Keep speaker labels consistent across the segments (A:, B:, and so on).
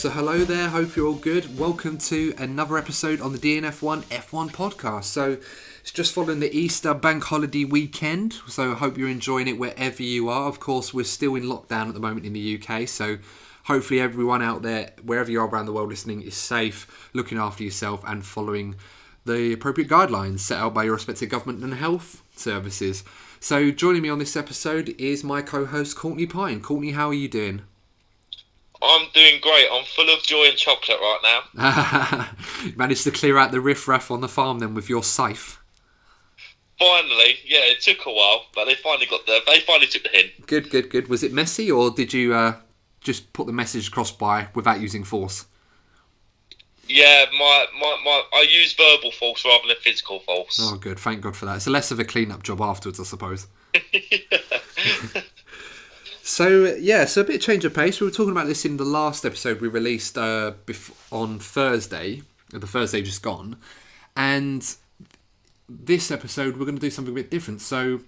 A: So hello there, hope you're all good. Welcome to another episode on the DNF1 F1 podcast. So it's just following the Easter bank holiday weekend, so I hope you're enjoying it wherever you are. Of course, we're still in lockdown at the moment in the UK, so hopefully everyone out there, wherever you are around the world listening, is safe, looking after yourself and following the appropriate guidelines set out by your respective government and health services. So joining me on this episode is my co-host Courtney Pine. Courtney, how are you doing?
B: I'm doing great. I'm full of joy and chocolate right now.
A: You managed to clear out the riffraff on the farm then with your scythe.
B: Finally, yeah, it took a while, but they finally got there. They finally took the hint.
A: Good. Was it messy, or did you just put the message across by without using force?
B: Yeah, I use verbal force rather than physical force.
A: Oh, good. Thank God for that. It's less of a clean-up job afterwards, I suppose. So a bit of change of pace. We were talking about this in the last episode we released on Thursday, the Thursday just gone. And this episode, we're going to do something a bit different. So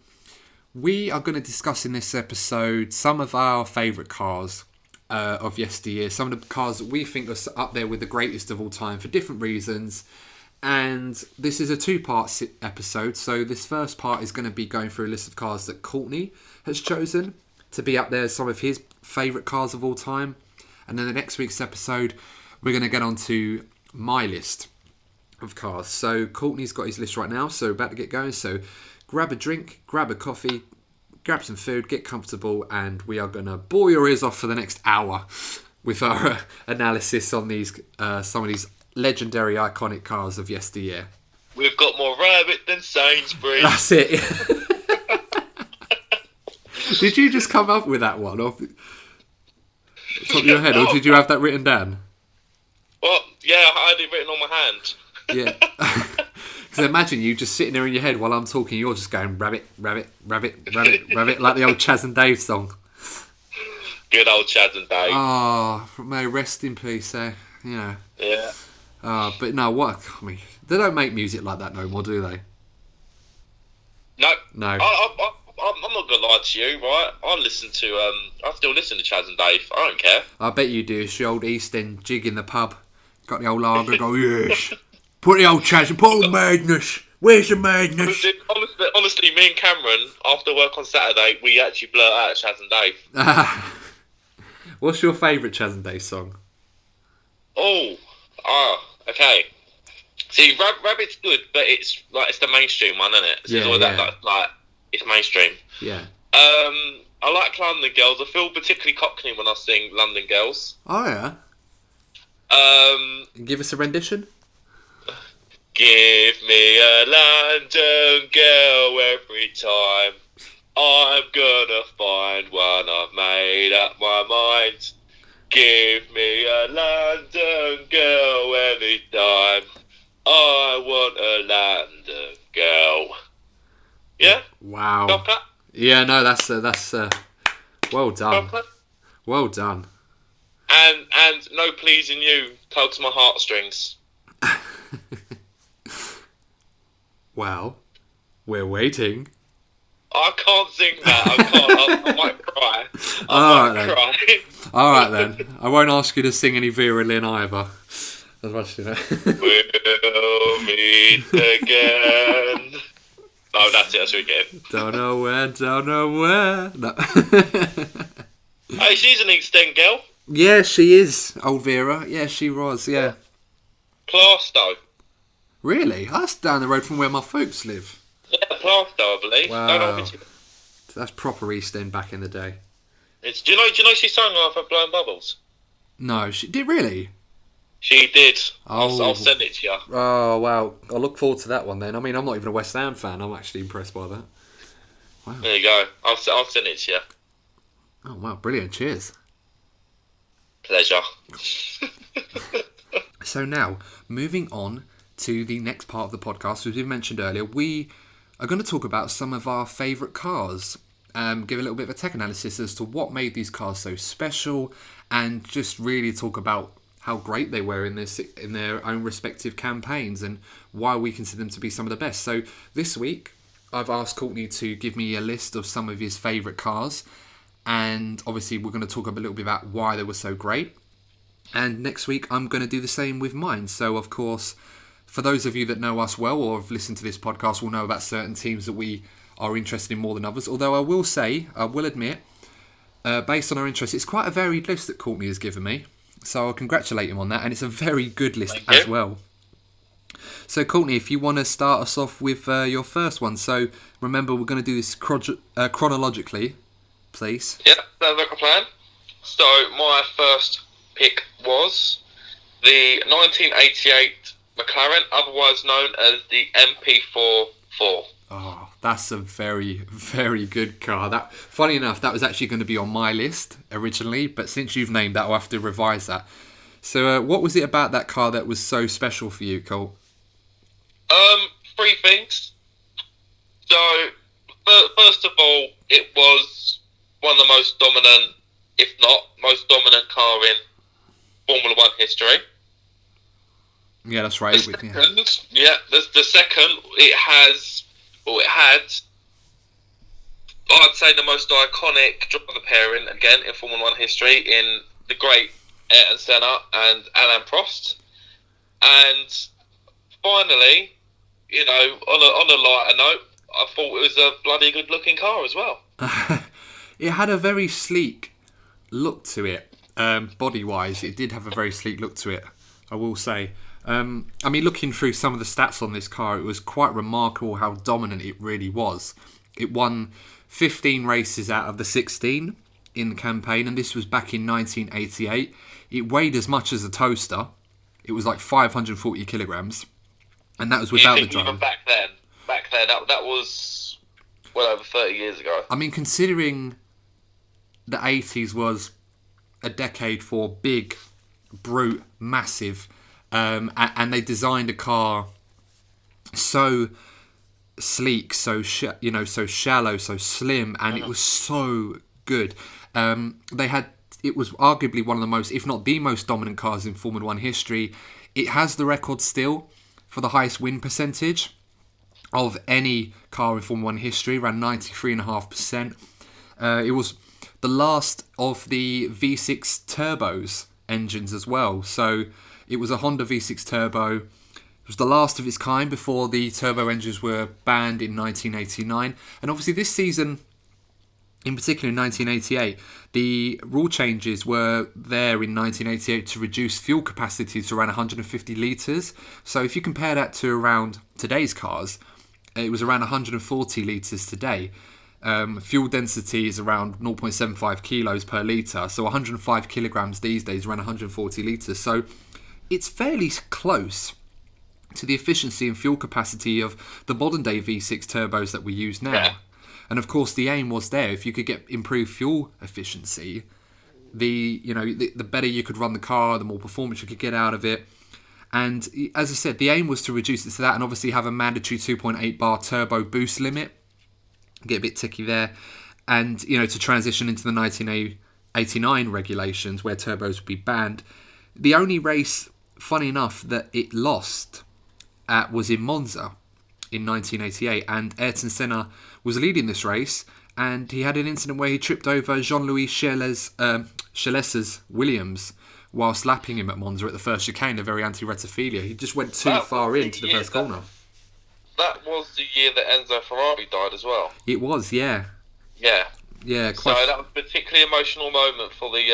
A: we are going to discuss in this episode some of our favourite cars of yesteryear. Some of the cars that we think are up there with the greatest of all time for different reasons. And this is a two-part episode. So this first part is going to be going through a list of cars that Courtney has chosen to be up there as some of his favourite cars of all time. And then the next week's episode, we're going to get on to my list of cars. So Courtney's got his list right now, so about to get going. So grab a drink, grab a coffee, grab some food, get comfortable, and we are going to bore your ears off for the next hour with our analysis on these some of these legendary, iconic cars of yesteryear.
B: We've got more rabbit than Sainsbury.
A: That's it. Did you just come up with that one off the top of your head, or did you have that written down?
B: Well, yeah, I had it written on my hand.
A: Yeah. Because imagine you just sitting there in your head while I'm talking, you're just going rabbit, rabbit, rabbit, rabbit, rabbit, like the old Chaz and Dave song.
B: Good old Chaz and Dave.
A: Oh, may rest in peace, Yeah. But no, I mean, they don't make music like that no more, do they?
B: No. I'm not gonna lie to you, right? I still listen to Chaz and Dave. I don't care.
A: I bet you do. It's the old East End jig in the pub. Got the old lager, go, yes. Put the old Chaz and put the madness. Where's the madness?
B: Honestly, me and Cameron, after work on Saturday, we actually blurt out Chaz and Dave.
A: What's your favourite Chaz and Dave song?
B: Okay. See, Rabbit's good, but it's the mainstream one, isn't it? It's mainstream.
A: Yeah.
B: I like London Girls. I feel particularly Cockney when I sing London Girls.
A: Oh, yeah. Give us a rendition.
B: Give me a London girl every time. I'm gonna find one. I've made up my mind. Give me a London girl every time. I want a London girl. Yeah.
A: Wow.
B: Chocolate?
A: Yeah, no, that's well done.
B: Chocolate?
A: Well done.
B: And No Pleasing You tugs my heartstrings.
A: Well, we're waiting.
B: I can't sing that. I can't. I might cry.
A: All right then. I won't ask you to sing any Vera Lynn either. As much, you know.
B: We'll meet again. Oh, that's it. That's what we're getting.
A: Don't know where. No.
B: Hey, she's an East End girl.
A: Yeah, she is. Old Vera. Yeah, she was. Yeah.
B: Plasto.
A: Really? That's down the road from where my folks live.
B: Yeah, Plasto, I believe.
A: Wow. That's proper East End back in the day.
B: Do you know she sang off at Blowing Bubbles?
A: No, she did really.
B: She did.
A: Oh.
B: I'll send it to you.
A: Oh, wow. I'll look forward to that one then. I mean, I'm not even a West Ham fan. I'm actually impressed by that. Wow.
B: There you go. I'll send it to you.
A: Oh, wow. Brilliant. Cheers.
B: Pleasure.
A: So now, moving on to the next part of the podcast, as we mentioned earlier, we are going to talk about some of our favourite cars. Give a little bit of a tech analysis as to what made these cars so special, and just really talk about how great they were in their own respective campaigns and why we consider them to be some of the best. So this week, I've asked Courtney to give me a list of some of his favourite cars, and obviously we're going to talk a little bit about why they were so great. And next week I'm going to do the same with mine. So, of course, for those of you that know us well or have listened to this podcast will know about certain teams that we are interested in more than others. Although I will admit, based on our interest, it's quite a varied list that Courtney has given me. So I'll congratulate him on that. And it's a very good list as well. So, Courtney, if you want to start us off with your first one. So, remember, we're going to do this chronologically, please.
B: Yeah, sounds like a plan. So, my first pick was the 1988 McLaren, otherwise known as the MP4-4.
A: Oh, that's a very, very good car. Funny enough, that was actually going to be on my list originally, but since you've named that, I'll have to revise that. So, what was it about that car that was so special for you, Colt?
B: Three things. So, first of all, it was one of the most dominant, if not most dominant car in Formula One history.
A: Yeah, that's right.
B: The second, it had, I'd say, the most iconic driver pairing, again, in Formula One history, in the great Ayrton Senna and Alain Prost. And finally, you know, on a lighter note, I thought it was a bloody good looking car as well.
A: It had a very sleek look to it, body wise. It did have a very sleek look to it, I will say. I mean, looking through some of the stats on this car, it was quite remarkable how dominant it really was. It won 15 races out of the 16 in the campaign, and this was back in 1988. It weighed as much as a toaster. It was like 540 kilograms. And that was without the driver.
B: Even back then, that was well over 30 years ago.
A: I mean, considering the 80s was a decade for big, brute, massive, and they designed a car so sleek, so shallow, so slim, and it was so good. It was arguably one of the most, if not the most dominant cars in Formula One history. It has the record still for the highest win percentage of any car in Formula 1 history, around 93.5%. It was the last of the V6 turbos engines as well. So it was a Honda V6 turbo. It was the last of its kind before the turbo engines were banned in 1989. And obviously this season, in particular in 1988, the rule changes were there in 1988 to reduce fuel capacity to around 150 litres. So if you compare that to around today's cars, it was around 140 litres today. Fuel density is around 0.75 kilos per litre. So 105 kilograms these days, around 140 litres. So it's fairly close to the efficiency and fuel capacity of the modern day V6 turbos that we use now. Yeah. And of course, the aim was there. If you could get improved fuel efficiency, the better you could run the car, the more performance you could get out of it. And as I said, the aim was to reduce it to that, and obviously have a mandatory 2.8 bar turbo boost limit. Get a bit ticky there, and to transition into the 1989 regulations where turbos would be banned. The only race, funny enough, that it lost at was in Monza in 1988, and Ayrton Senna was leading this race, and he had an incident where he tripped over Jean-Louis Chales's Williams whilst lapping him at Monza at the first chicane, a very anti-Rettifiglia. He just went too far into the first corner.
B: That was the year that Enzo Ferrari died as well.
A: It was, yeah.
B: Yeah.
A: Yeah,
B: so that was a particularly emotional moment for the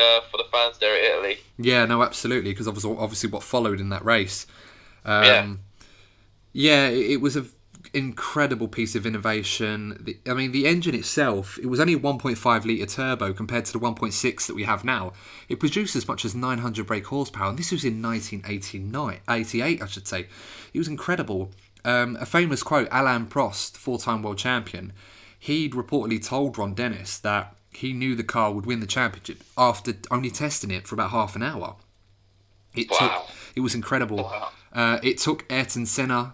B: fans there at Italy.
A: Yeah, no, absolutely, because obviously what followed in that race. It was an incredible piece of innovation. The engine itself, it was only a 1.5 litre turbo compared to the 1.6 that we have now. It produced as much as 900 brake horsepower, and this was in 1988, I should say. It was incredible. A famous quote, Alain Prost, 4-time world champion, he'd reportedly told Ron Dennis that he knew the car would win the championship after only testing it for about half an hour. It was incredible. Wow. It took Ayrton Senna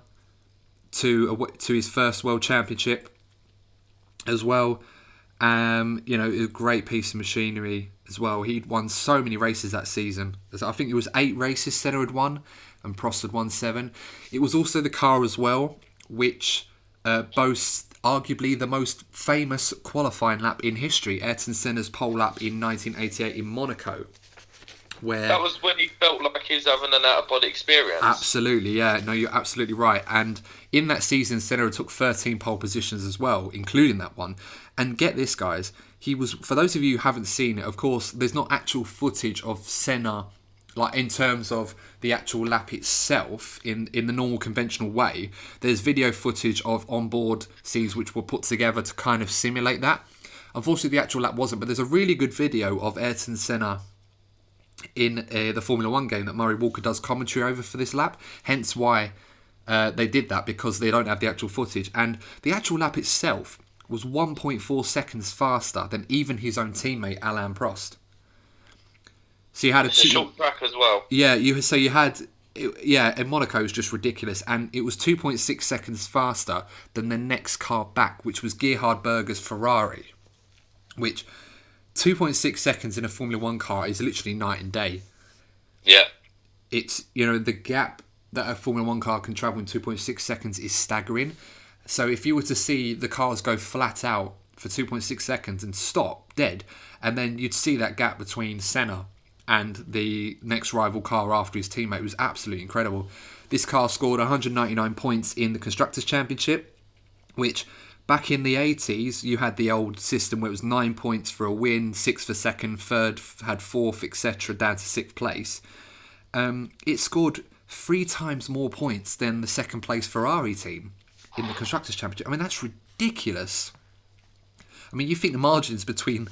A: to his first world championship as well. A great piece of machinery as well. He'd won so many races that season. I think it was 8 races Senna had won, and Prost had won 7. It was also the car as well which boasts arguably the most famous qualifying lap in history, Ayrton Senna's pole lap in 1988 in Monaco, where
B: That was when he felt like he was having an out-of-body experience.
A: absolutely, yeah, no, you're absolutely right. And in that season, Senna took 13 pole positions as well, including that one. And get this, guys, he was, for those of you who haven't seen it, of course, there's not actual footage of Senna, like in terms of the actual lap itself in the normal conventional way. There's video footage of onboard scenes which were put together to kind of simulate that. Unfortunately, the actual lap wasn't, but there's a really good video of Ayrton Senna in the Formula 1 game that Murray Walker does commentary over for this lap. Hence why they did that, because they don't have the actual footage. And the actual lap itself was 1.4 seconds faster than even his own teammate Alain Prost. So you had
B: It's a short track as well.
A: Yeah, in Monaco it was just ridiculous, and it was 2.6 seconds faster than the next car back, which was Gerhard Berger's Ferrari, which 2.6 seconds in a Formula 1 car is literally night and day.
B: Yeah.
A: It's, the gap that a Formula 1 car can travel in 2.6 seconds is staggering. So if you were to see the cars go flat out for 2.6 seconds and stop dead, and then you'd see that gap between Senna and the next rival car after his teammate, it was absolutely incredible. This car scored 199 points in the Constructors' Championship, which back in the 80s, you had the old system where it was 9 points for a win, 6 for second, third had 4th, etc., down to 6th place. It scored 3 times more points than the second place Ferrari team in the Constructors' Championship. I mean, that's ridiculous. I mean, you think the margins between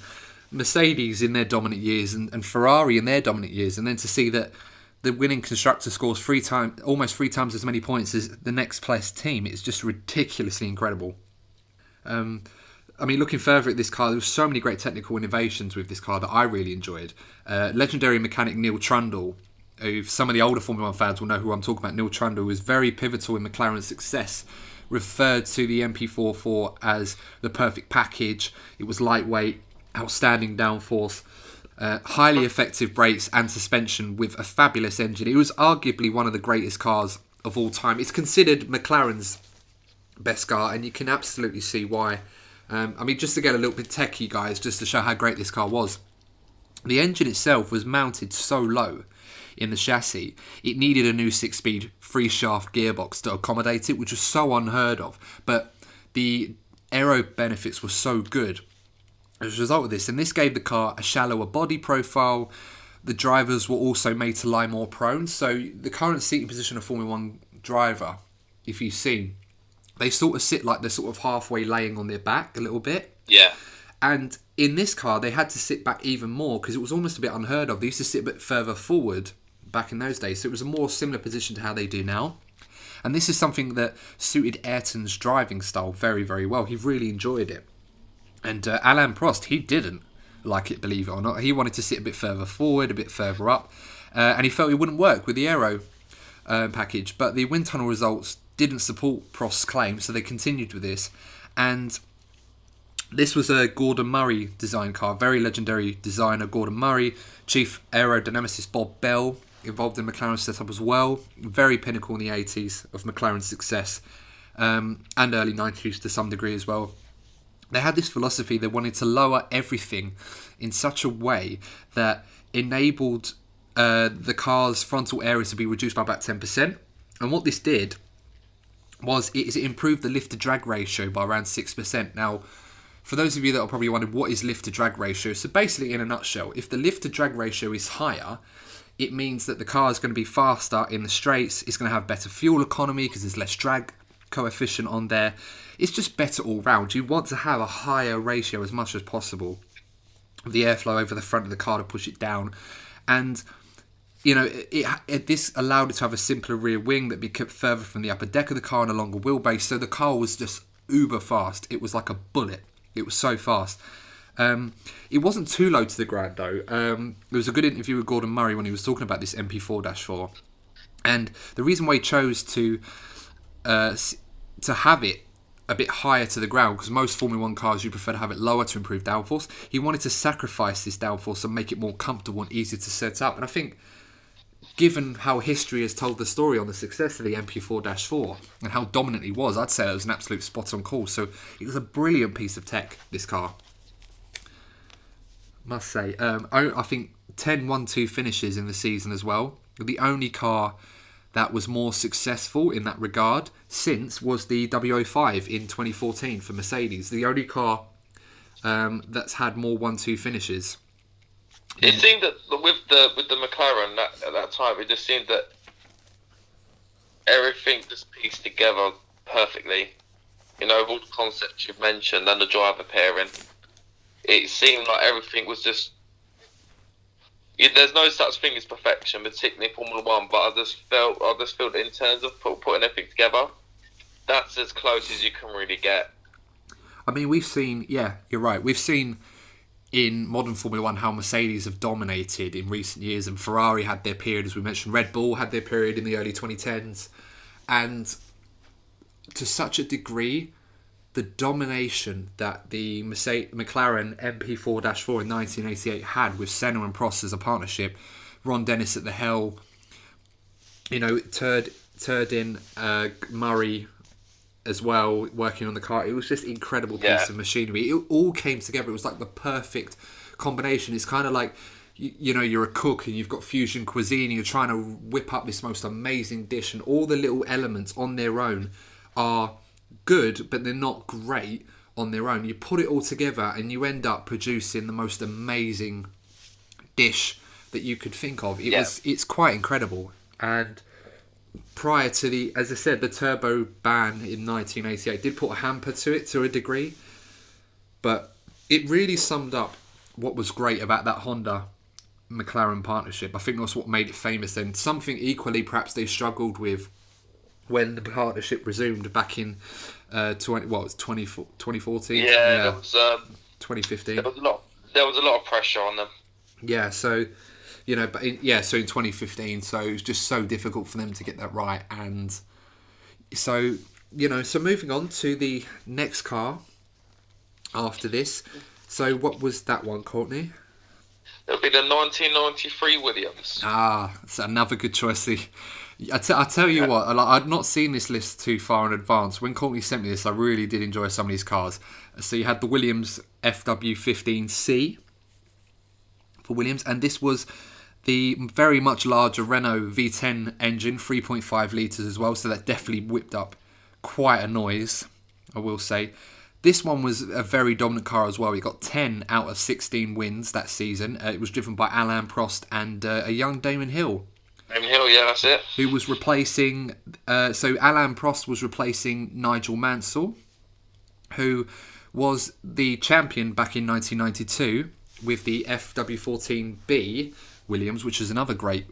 A: Mercedes in their dominant years and Ferrari in their dominant years, and then to see that the winning constructor scores almost 3 times as many points as the next place team, it's just ridiculously incredible. I mean, looking further at this car, there were so many great technical innovations with this car that I really enjoyed. Legendary mechanic Neil Trundle, who some of the older Formula 1 fans will know who I'm talking about. Neil Trundle was very pivotal in McLaren's success, referred to the MP44 as the perfect package. It was lightweight, outstanding downforce, highly effective brakes and suspension with a fabulous engine. It was arguably one of the greatest cars of all time. It's considered McLaren's best car, and you can absolutely see why. I mean, just to get a little bit techie, guys, just to show how great this car was. The engine itself was mounted so low in the chassis, it needed a new 6-speed 3-shaft gearbox to accommodate it, which was so unheard of. But the aero benefits were so good as a result of this, and this gave the car a shallower body profile. The drivers were also made to lie more prone. So the current seating position of Formula 1 driver, if you've seen, they sort of sit like they're sort of halfway laying on their back a little bit.
B: Yeah.
A: And in this car, they had to sit back even more because it was almost a bit unheard of. They used to sit a bit further forward back in those days. So it was a more similar position to how they do now. And this is something that suited Ayrton's driving style very, very well. He really enjoyed it. And Alain Prost, he didn't like it, believe it or not. He wanted to sit a bit further forward, a bit further up. And he felt it wouldn't work with the aero package. But the wind tunnel results didn't support Prost's claim, so they continued with this. And this was a Gordon Murray design car, very legendary designer Gordon Murray, chief aerodynamicist Bob Bell, involved in McLaren's setup as well. Very pinnacle in the 80s of McLaren's success, and early 90s to some degree as well. They had this philosophy. They wanted to lower everything in such a way that enabled the car's frontal area to be reduced by about 10%. And what this did was it improved the lift-to-drag ratio by around 6%. Now, for those of you that are probably wondering, what is lift-to-drag ratio? So basically, in a nutshell, if the lift-to-drag ratio is higher, it means that the car is going to be faster in the straights. It's going to have better fuel economy because there's less drag coefficient on there. It's just better all round. You want to have a higher ratio as much as possible of the airflow over the front of the car to push it down. And, you know, this allowed it to have a simpler rear wing that be kept further from the upper deck of the car and a longer wheelbase. So the car was just uber fast. It was like a bullet. It was so fast. It wasn't too low to the ground, though. There was a good interview with Gordon Murray when he was talking about this MP4-4. And the reason why he chose to have it a bit higher to the ground, because most Formula 1 cars you prefer to have it lower to improve downforce, he wanted to sacrifice this downforce and make it more comfortable and easier to set up. And I think, given how history has told the story on the success of the MP4-4 and how dominant he was, I'd say it was an absolute spot-on call. So it was a brilliant piece of tech, this car, must say. I think 10 1-2 finishes in the season as well. The only car that was more successful in that regard since was the W05 in 2014 for Mercedes. The only car that's had more 1-2 finishes.
B: It seemed that with the McLaren at that time, it just seemed that everything just pieced together perfectly. You know, all the concepts you've mentioned and the driver pairing, it seemed like everything was just. There's no such thing as perfection, particularly in Formula One. But I just felt in terms of putting everything together, that's as close as you can really get.
A: I mean, we've seen. Yeah, you're right. We've seen in modern Formula One how Mercedes have dominated in recent years, and Ferrari had their period, as we mentioned. Red Bull had their period in the early 2010s, and to such a degree, the domination that the McLaren MP4-4 in 1988 had with Senna and Prost as a partnership, Ron Dennis at the helm, Turdin, Murray as well, working on the car. It was just an incredible piece of machinery. It all came together. It was like the perfect combination. It's kind of like, you're a cook and you've got fusion cuisine and you're trying to whip up this most amazing dish, and all the little elements on their own are good, but they're not great on their own. You put it all together and you end up producing the most amazing dish that you could think of. It's quite incredible. And prior to the turbo ban in 1988 did put a hamper to it to a degree, but it really summed up what was great about that Honda McLaren partnership. I think that's what made it famous, and something equally perhaps they struggled with when the partnership resumed back in 2014?
B: Yeah, it was
A: 2015.
B: There was a lot of pressure on them.
A: Yeah, so in 2015, so it was just so difficult for them to get that right, and so moving on to the next car after this. So what was that one, Courtney?
B: It'll be the 1993 Williams.
A: It's another good choice. I tell you what, I'd not seen this list too far in advance. When Courtney sent me this, I really did enjoy some of these cars. So you had the Williams FW15C for Williams, and this was the very much larger Renault V10 engine, 3.5 litres as well, so that definitely whipped up quite a noise, I will say. This one was a very dominant car as well. It got 10 out of 16 wins that season. It was driven by Alain Prost and a young Damon Hill.
B: Damon Hill, yeah, that's it.
A: Who was replacing... so Alain Prost was replacing Nigel Mansell, who was the champion back in 1992 with the FW14B Williams, which is another great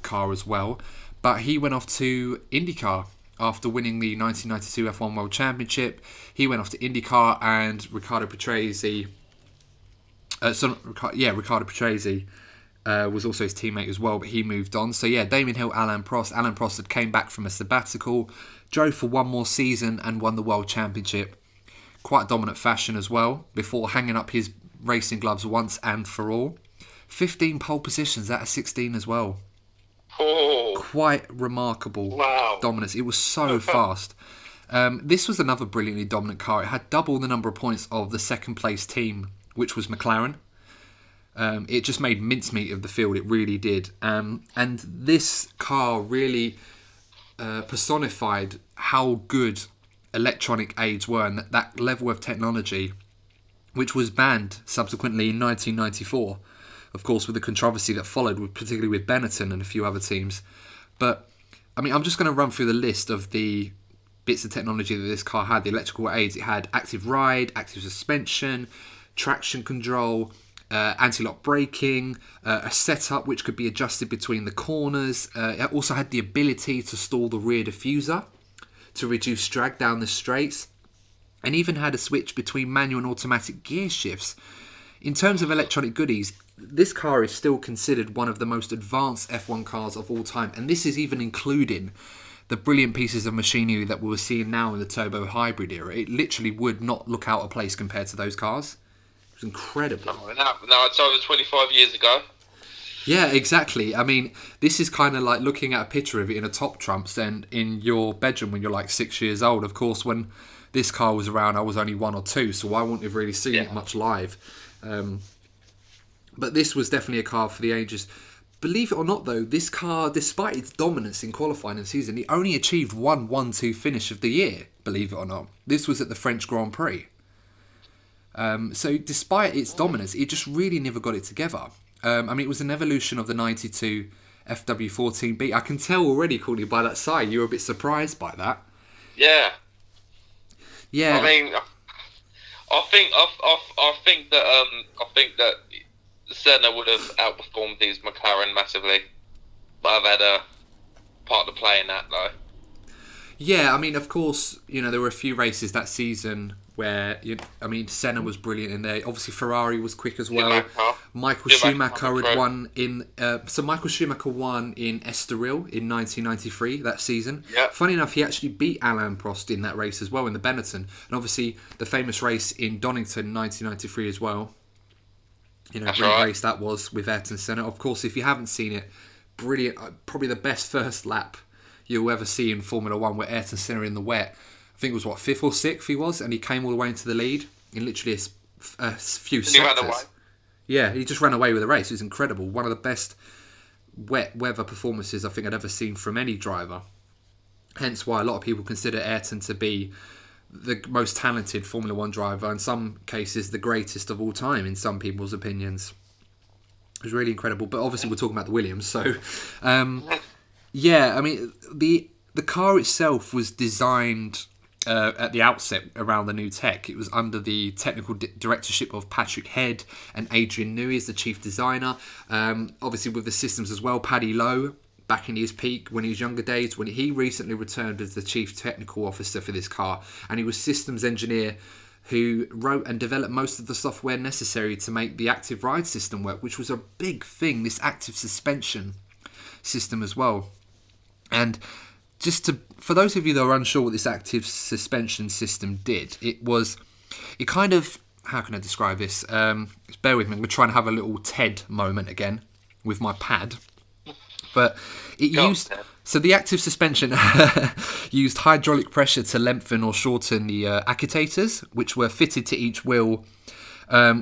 A: car as well. But he went off to IndyCar after winning the 1992 F1 World Championship. He went off to IndyCar, and Riccardo Patrese... Riccardo Patrese was also his teammate as well, but he moved on. So yeah, Damon Hill, Alain Prost. Alain Prost had came back from a sabbatical, drove for one more season and won the World Championship. Quite dominant fashion as well, before hanging up his racing gloves once and for all. 15 pole positions out of 16 as well.
B: Oh.
A: Quite remarkable dominance. It was so fast. This was another brilliantly dominant car. It had double the number of points of the second place team, which was McLaren. It just made mincemeat of the field. It really did. And this car really personified how good electronic aids were, and that level of technology, which was banned subsequently in 1994, of course, with the controversy that followed, particularly with Benetton and a few other teams. But, I mean, I'm just going to run through the list of the bits of technology that this car had, the electrical aids. It had active ride, active suspension, traction control, anti-lock braking, a setup which could be adjusted between the corners. It also had the ability to stall the rear diffuser to reduce drag down the straights, and even had a switch between manual and automatic gear shifts. In terms of electronic goodies, this car is still considered one of the most advanced F1 cars of all time, and this is even including the brilliant pieces of machinery that we're seeing now in the turbo hybrid era. It literally would not look out of place compared to those cars. It was incredible.
B: Now it's over 25 years ago.
A: Yeah, exactly. I mean, this is kind of like looking at a picture of it in a top trumps and in your bedroom when you're like 6 years old. Of course, when this car was around, I was only 1 or 2, so I wouldn't have really seen it much live. But this was definitely a car for the ages. Believe it or not, though, this car, despite its dominance in qualifying and season, it only achieved one 1-2 finish of the year, believe it or not. This was at the French Grand Prix. So despite its dominance, it just really never got it together. I mean, it was an evolution of the 92 FW14B. I can tell already, Courtney, by that sigh, you were a bit surprised by that.
B: Yeah.
A: Yeah.
B: I mean, I think that Senna would have outperformed these McLaren massively, but I've had a part to play in that though.
A: Yeah, I mean, of course, there were a few races that season where, Senna was brilliant in there. Obviously, Ferrari was quick as well. Michael Schumacher had won in... so Michael Schumacher won in Estoril in 1993, that season.
B: Yep.
A: Funny enough, he actually beat Alain Prost in that race as well, in the Benetton. And obviously, the famous race in Donington, 1993 as well. Brilliant race that was with Ayrton Senna. Of course, if you haven't seen it, brilliant. Probably the best first lap you'll ever see in Formula 1, where Ayrton Senna in the wet, I think it was, 5th or 6th he was, and he came all the way into the lead in literally a few sectors.
B: He ran away.
A: Yeah, he just ran away with the race. It was incredible. One of the best wet weather performances I think I'd ever seen from any driver. Hence why a lot of people consider Ayrton to be the most talented Formula 1 driver, in some cases the greatest of all time, in some people's opinions. It was really incredible. But obviously we're talking about the Williams, so... yeah, I mean, the car itself was designed... at the outset around the new tech. It was under the technical directorship of Patrick Head and Adrian Newey as the chief designer. Obviously with the systems as well, Paddy Lowe, back in his peak when he was younger days, when he recently returned as the chief technical officer for this car, and he was systems engineer who wrote and developed most of the software necessary to make the active ride system work, which was a big thing, this active suspension system as well. And for those of you that are unsure what this active suspension system did, it kind of, how can I describe this? Bear with me, we're trying to have a little TED moment again with my pad. But so the active suspension used hydraulic pressure to lengthen or shorten the actuators, which were fitted to each wheel,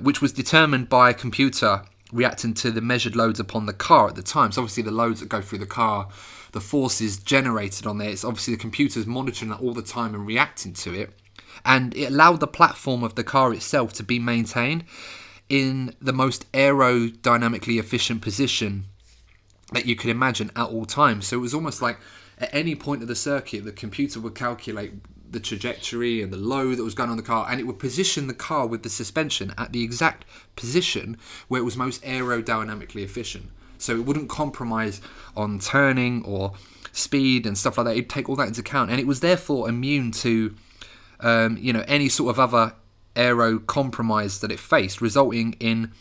A: which was determined by a computer reacting to the measured loads upon the car at the time. So obviously the loads that go through the car, the forces generated on there, it's obviously the computer's monitoring that all the time and reacting to it. And it allowed the platform of the car itself to be maintained in the most aerodynamically efficient position that you could imagine at all times. So it was almost like at any point of the circuit, the computer would calculate the trajectory and the load that was going on the car, and it would position the car with the suspension at the exact position where it was most aerodynamically efficient. So it wouldn't compromise on turning or speed and stuff like that. It'd take all that into account, and it was therefore immune to any sort of other aero compromise that it faced, resulting in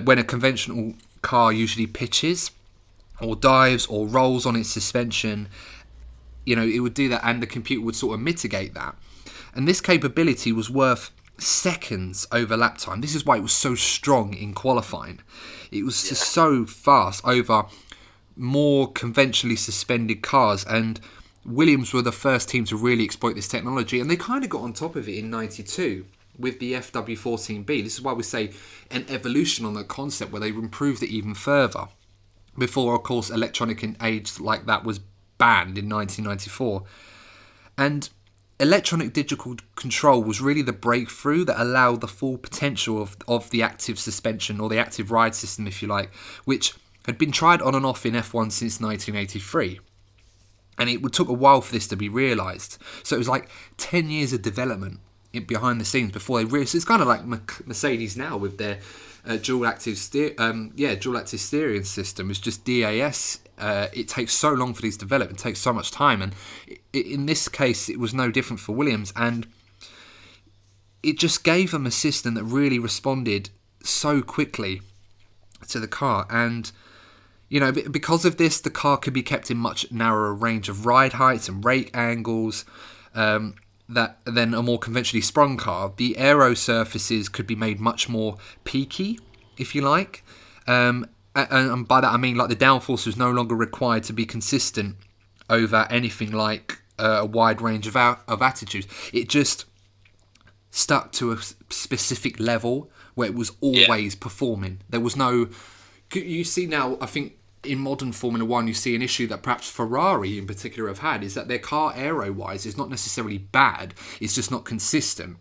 A: when a conventional car usually pitches or dives or rolls on its suspension, it would do that, and the computer would sort of mitigate that. And this capability was worth seconds over lap time. This is why it was so strong in qualifying. It was just so fast over more conventionally suspended cars, and Williams were the first team to really exploit this technology, and they kind of got on top of it in 92 with the FW14B. This is why we say an evolution on the concept, where they improved it even further before, of course, electronic age like that was banned in 1994. And electronic digital control was really the breakthrough that allowed the full potential of the active suspension, or the active ride system, if you like, which had been tried on and off in F1 since 1983. And it took a while for this to be realised. So it was like 10 years of development behind the scenes before they realised. It's kind of like Mercedes now with their dual active steering system. It's just DAS. It takes so long for these to develop. It takes so much time, and in this case, it was no different for Williams. And it just gave them a system that really responded so quickly to the car. And because of this, the car could be kept in much narrower range of ride heights and rake angles than a more conventionally sprung car. The aero surfaces could be made much more peaky, if you like. And by that I mean, like, the downforce was no longer required to be consistent over anything like a wide range of attitudes. It just stuck to a specific level where it was always performing. There was no... You see now, I think, in modern Formula 1, you see an issue that perhaps Ferrari in particular have had, is that their car aero-wise is not necessarily bad, it's just not consistent.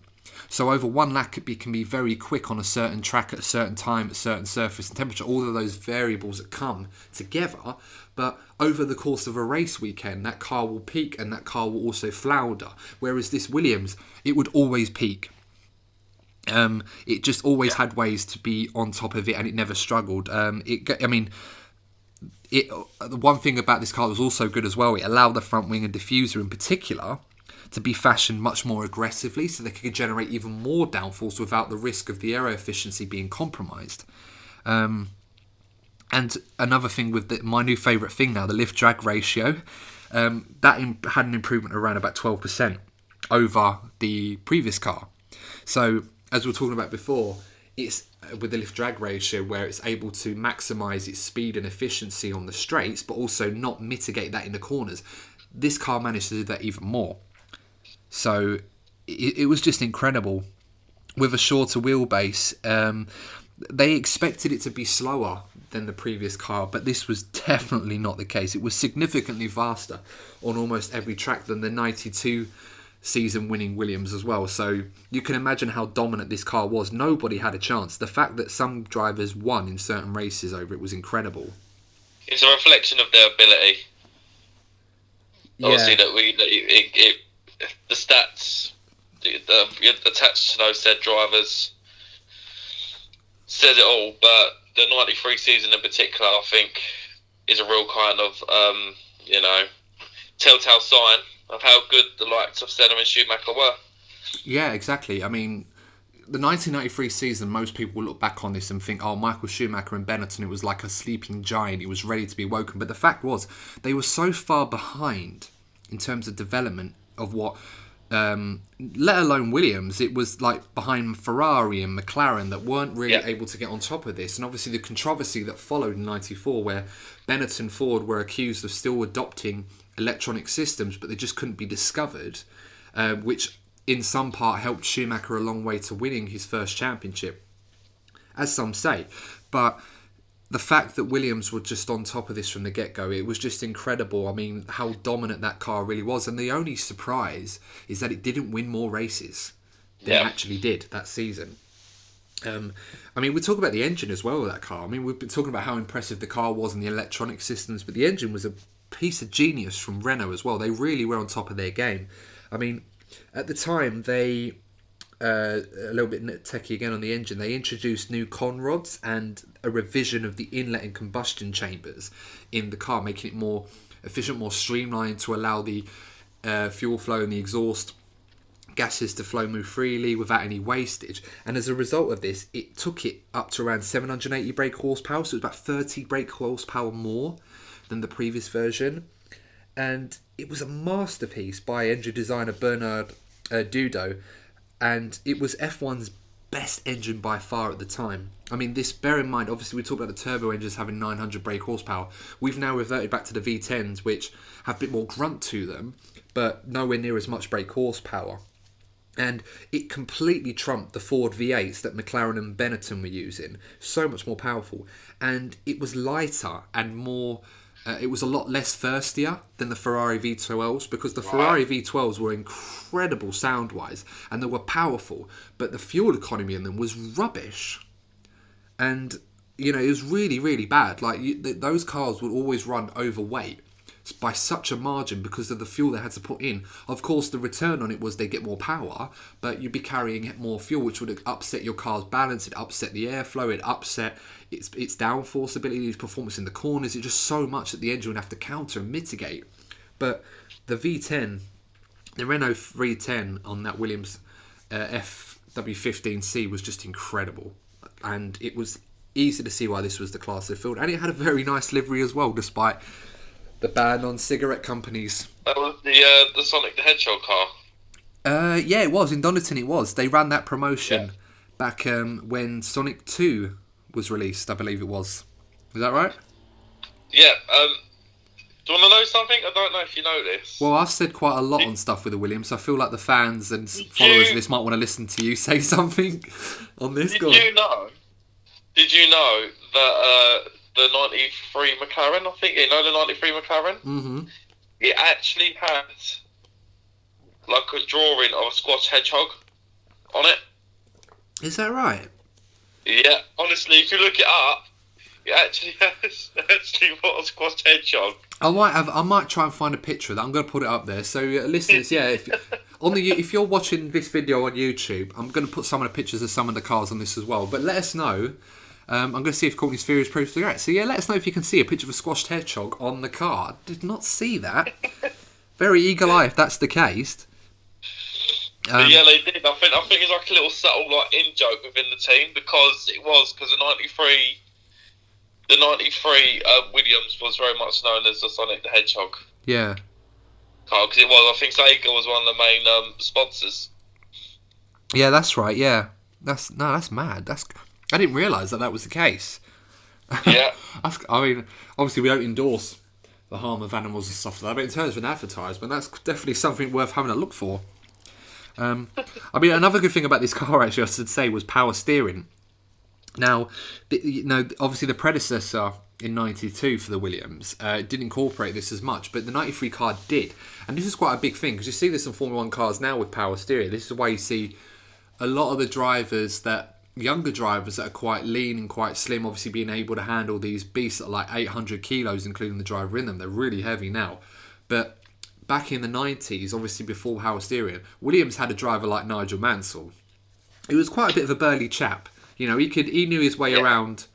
A: So over one lap it can be very quick on a certain track at a certain time, at a certain surface and temperature, all of those variables that come together. But over the course of a race weekend, that car will peak and that car will also flounder. Whereas this Williams, it would always peak. It just always had ways to be on top of it, and it never struggled. The one thing about this car that was also good as well, it allowed the front wing and diffuser in particular to be fashioned much more aggressively, so they could generate even more downforce without the risk of the aero efficiency being compromised. And another thing with my new favourite thing now, the lift-drag ratio, that had an improvement around about 12% over the previous car. So, as we were talking about before, it's with the lift-drag ratio where it's able to maximise its speed and efficiency on the straights, but also not mitigate that in the corners. This car managed to do that even more. So it was just incredible. With a shorter wheelbase, they expected it to be slower than the previous car, but this was definitely not the case. It was significantly faster on almost every track than the 92 season winning Williams as well. So you can imagine how dominant this car was. Nobody had a chance. The fact that some drivers won in certain races over it was incredible.
B: It's a reflection of their ability.
A: Yeah.
B: Obviously, the stats attached to those said drivers says it all, but the 93 season in particular, I think, is a real kind of, telltale sign of how good the likes of Senna and Schumacher were.
A: Yeah, exactly. I mean, the 1993 season, most people will look back on this and think, oh, Michael Schumacher and Benetton, it was like a sleeping giant. He was ready to be woken. But the fact was, they were so far behind in terms of development of what, let alone Williams, it was like behind Ferrari and McLaren that weren't really able to get on top of this. And obviously the controversy that followed in 94, where Benetton and Ford were accused of still adopting electronic systems, but they just couldn't be discovered, which in some part helped Schumacher a long way to winning his first championship, as some say. But the fact that Williams were just on top of this from the get-go, it was just incredible. I mean, how dominant that car really was. And the only surprise is that it didn't win more races than it actually did that season. I mean, we talk about the engine as well of that car. I mean, we've been talking about how impressive the car was and the electronic systems, but the engine was a piece of genius from Renault as well. They really were on top of their game. I mean, at the time, they... a little bit techie again on the engine, they introduced new con rods and a revision of the inlet and combustion chambers in the car, making it more efficient, more streamlined to allow the fuel flow and the exhaust gases to flow more freely without any wastage. And as a result of this, it took it up to around 780 brake horsepower, so it was about 30 brake horsepower more than the previous version. And it was a masterpiece by engine designer Bernard Dudo. And it was F1's best engine by far at the time. I mean, this, bear in mind, obviously we talked about the turbo engines having 900 brake horsepower. We've now reverted back to the V10s, which have a bit more grunt to them, but nowhere near as much brake horsepower. And it completely trumped the Ford V8s that McLaren and Benetton were using. So much more powerful. And it was lighter and more... it was a lot less thirstier than the Ferrari V12s, because the Ferrari V12s were incredible sound-wise and they were powerful, but the fuel economy in them was rubbish. And, it was really, really bad. Like, those cars would always run overweight by such a margin because of the fuel they had to put in. Of course, the return on it was they get more power, but you'd be carrying more fuel, which would upset your car's balance, it'd upset the airflow, it'd upset its downforce ability, its performance in the corners. It's just so much that the engine would have to counter and mitigate. But the V10, the Renault 310 on that Williams FW15C was just incredible. And it was easy to see why this was the class of field. And it had a very nice livery as well, despite the ban on cigarette companies.
B: That was the Sonic the Hedgehog car.
A: Yeah, it was. In Donington it was. They ran that promotion back when Sonic 2 was released, I believe it was. Is that right?
B: Yeah. Do you want to know something? I don't know if you know this.
A: Well, I've said quite a lot on stuff with the Williams. So I feel like the fans and followers of this might want to listen to you say something on this.
B: Did you know? Did you know that the '93 McLaren? I think you know the '93 McLaren.
A: Mm-hmm.
B: It actually had like a drawing of a squash hedgehog on it.
A: Is that right?
B: Yeah, honestly, if you look it up, it actually has what a squash hedgehog.
A: I might try and find a picture of that. I'm going to put it up there. So listeners, yeah, if you're watching this video on YouTube, I'm going to put some of the pictures of some of the cars on this as well. But let us know. I'm going to see if Courtney's theory is proved correct. So yeah, let us know if you can see a picture of a squashed hedgehog on the car. I did not see that. Very eagle eye if that's the case.
B: Yeah, they did. I think it's like a little subtle in joke within the team because the '93 Williams was very much known as the Sonic the Hedgehog.
A: Yeah.
B: Car because it was. I think Sega was one of the main sponsors.
A: Yeah, that's right. Yeah, that's mad. I didn't realise that was the case.
B: Yeah.
A: I mean, obviously we don't endorse the harm of animals and stuff like that, but in terms of an advertisement, that's definitely something worth having a look for. I mean, another good thing about this car, actually, I should say, was power steering. Now, obviously the predecessor in '92 for the Williams didn't incorporate this as much, but the '93 car did. And this is quite a big thing, because you see this in Formula 1 cars now with power steering. This is why you see a lot of the younger drivers that are quite lean and quite slim, obviously being able to handle these beasts that are like 800 kilos, including the driver in them. They're really heavy now. But back in the 90s, obviously before power steering, Williams had a driver like Nigel Mansell. He was quite a bit of a burly chap. He knew his way around,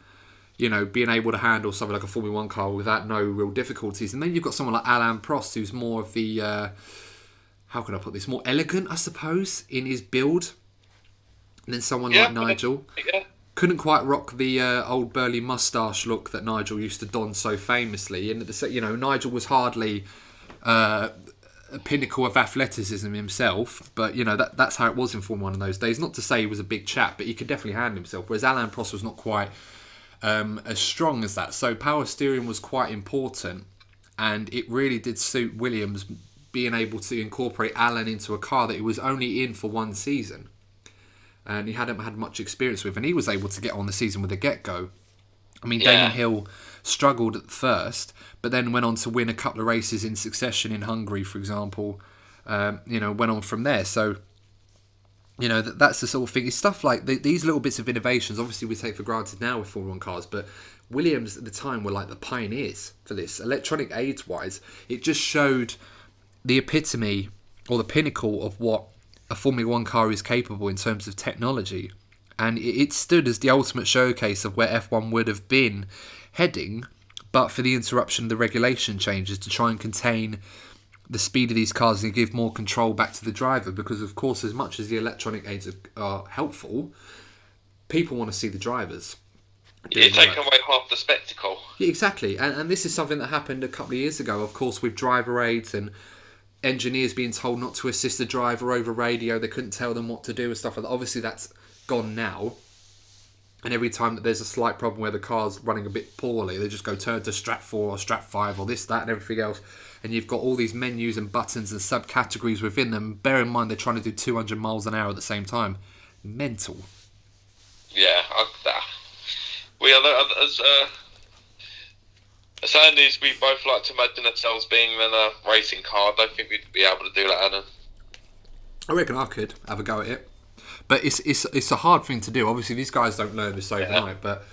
A: being able to handle something like a Formula 1 car without no real difficulties. And then you've got someone like Alain Prost, who's more of the, how can I put this, more elegant, I suppose, in his build. And then someone like Nigel couldn't quite rock the old burly moustache look that Nigel used to don so famously. And Nigel was hardly a pinnacle of athleticism himself, but that's how it was in Formula 1 in those days. Not to say he was a big chap, but he could definitely handle himself. Whereas Alain Prost was not quite as strong as that. So power steering was quite important, and it really did suit Williams being able to incorporate Alain into a car that he was only in for one season. And he hadn't had much experience with, and he was able to get on the season with a get-go. I mean, Damon Hill struggled at first, but then went on to win a couple of races in succession in Hungary, for example. Went on from there. So, that's the sort of thing. It's stuff like these little bits of innovations, obviously we take for granted now with Formula 1 cars, but Williams at the time were like the pioneers for this. Electronic aids-wise, it just showed the epitome or the pinnacle of what a Formula 1 car is capable in terms of technology. And it stood as the ultimate showcase of where F1 would have been heading, but for the interruption of the regulation changes to try and contain the speed of these cars and give more control back to the driver. Because, of course, as much as the electronic aids are helpful, people want to see the drivers.
B: You take away half the spectacle.
A: Yeah, exactly. And this is something that happened a couple of years ago, of course, with driver aids and engineers being told not to assist the driver over radio. They couldn't tell them what to do and stuff like that. Obviously, that's gone now. And every time that there's a slight problem where the car's running a bit poorly, they just go turn to strap 4 or strap 5 or this, that and everything else. And you've got all these menus and buttons and subcategories within them. Bear in mind, they're trying to do 200 miles an hour at the same time. Mental.
B: Yeah, we are as Andy's, we both like to imagine ourselves being in a racing car. I don't think we'd be able to do that, Anna.
A: I reckon I could have a go at it. But it's a hard thing to do. Obviously, these guys don't learn this overnight, but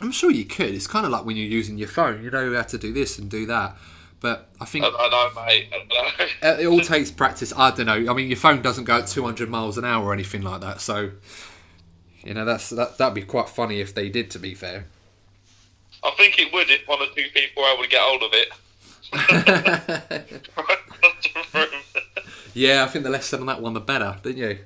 A: I'm sure you could. It's kind of like when you're using your phone. You know how to do this and do that. But I think...
B: I know, mate. I know.
A: It all takes practice. I don't know. I mean, your phone doesn't go at 200 miles an hour or anything like that. So, that'd be quite funny if they did, to be fair.
B: I think it would if one or two people were able to get hold of it.
A: Yeah, I think the less said on that one, the better, didn't you?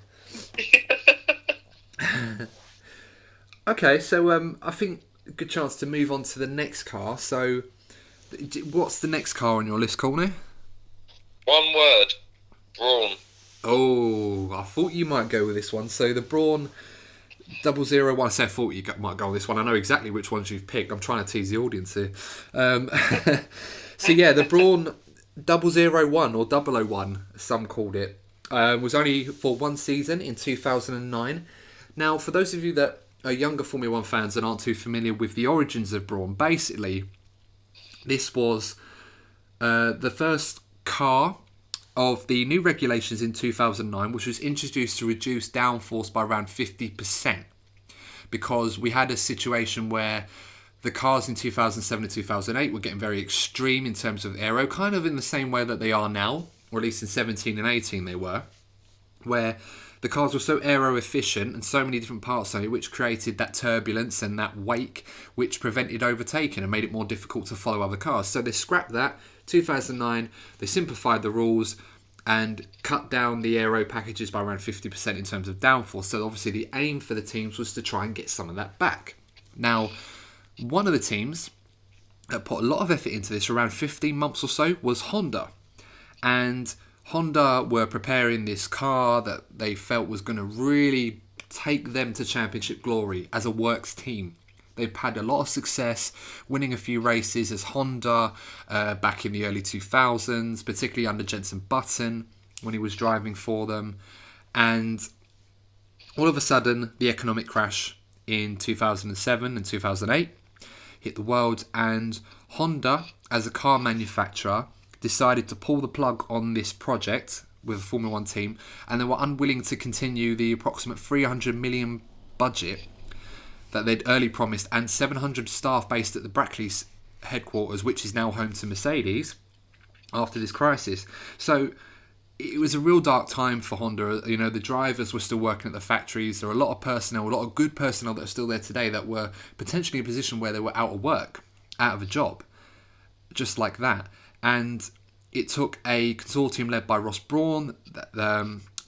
A: Okay, so I think a good chance to move on to the next car. So, what's the next car on your list, Courtney?
B: One word. Brawn.
A: Oh, I thought you might go with this one. So the Brawn, 001. So I thought you might go on this one. I know exactly which ones you've picked. I'm trying to tease the audience here. So yeah, the Brawn 001 or 001, as some called it, was only for one season in 2009. Now, for those of you that are younger Formula 1 fans and aren't too familiar with the origins of Brawn, basically, this was the first car of the new regulations in 2009, which was introduced to reduce downforce by around 50%. Because we had a situation where the cars in 2007 and 2008 were getting very extreme in terms of aero, kind of in the same way that they are now, or at least in 17 and 18 they were, where the cars were so aero efficient and so many different parts on it, which created that turbulence and that wake, which prevented overtaking and made it more difficult to follow other cars. So they scrapped that. 2009, they simplified the rules and cut down the aero packages by around 50% in terms of downforce. So obviously the aim for the teams was to try and get some of that back. Now, one of the teams that put a lot of effort into this, around 15 months or so, was Honda. And Honda were preparing this car that they felt was going to really take them to championship glory as a works team. They've had a lot of success winning a few races as Honda back in the early 2000s, particularly under Jenson Button when he was driving for them. And all of a sudden, the economic crash in 2007 and 2008 hit the world, and Honda, as a car manufacturer, decided to pull the plug on this project with a Formula 1 team, and they were unwilling to continue the approximate 300 million budget that they'd early promised, and 700 staff based at the Brackley's headquarters, which is now home to Mercedes, after this crisis. So it was a real dark time for Honda. You know, the drivers were still working at the factories. There were a lot of personnel, a lot of good personnel that are still there today that were potentially in a position where they were out of work, out of a job, just like that. And it took a consortium led by Ross Brawn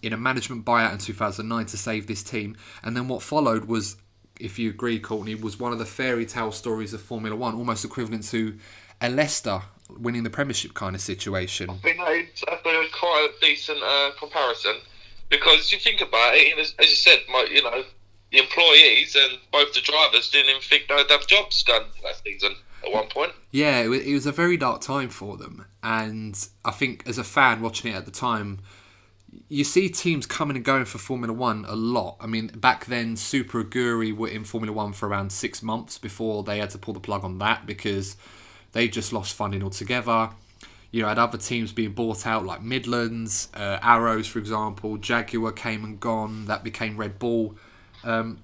A: in a management buyout in 2009 to save this team. And then what followed was, if you agree, Courtney, was one of the fairy tale stories of Formula 1, almost equivalent to a Leicester winning the Premiership kind of situation.
B: I think that's been quite a decent comparison, because you think about it, as you said, the employees and both the drivers didn't even think they'd have jobs going last season at one point.
A: Yeah, it was a very dark time for them, and I think as a fan watching it at the time, you see teams coming and going for Formula 1 a lot. I mean, back then, Super Aguri were in Formula 1 for around 6 months before they had to pull the plug on that because they just lost funding altogether. You know, had other teams being bought out like Midlands, Arrows, for example. Jaguar came and gone. That became Red Bull.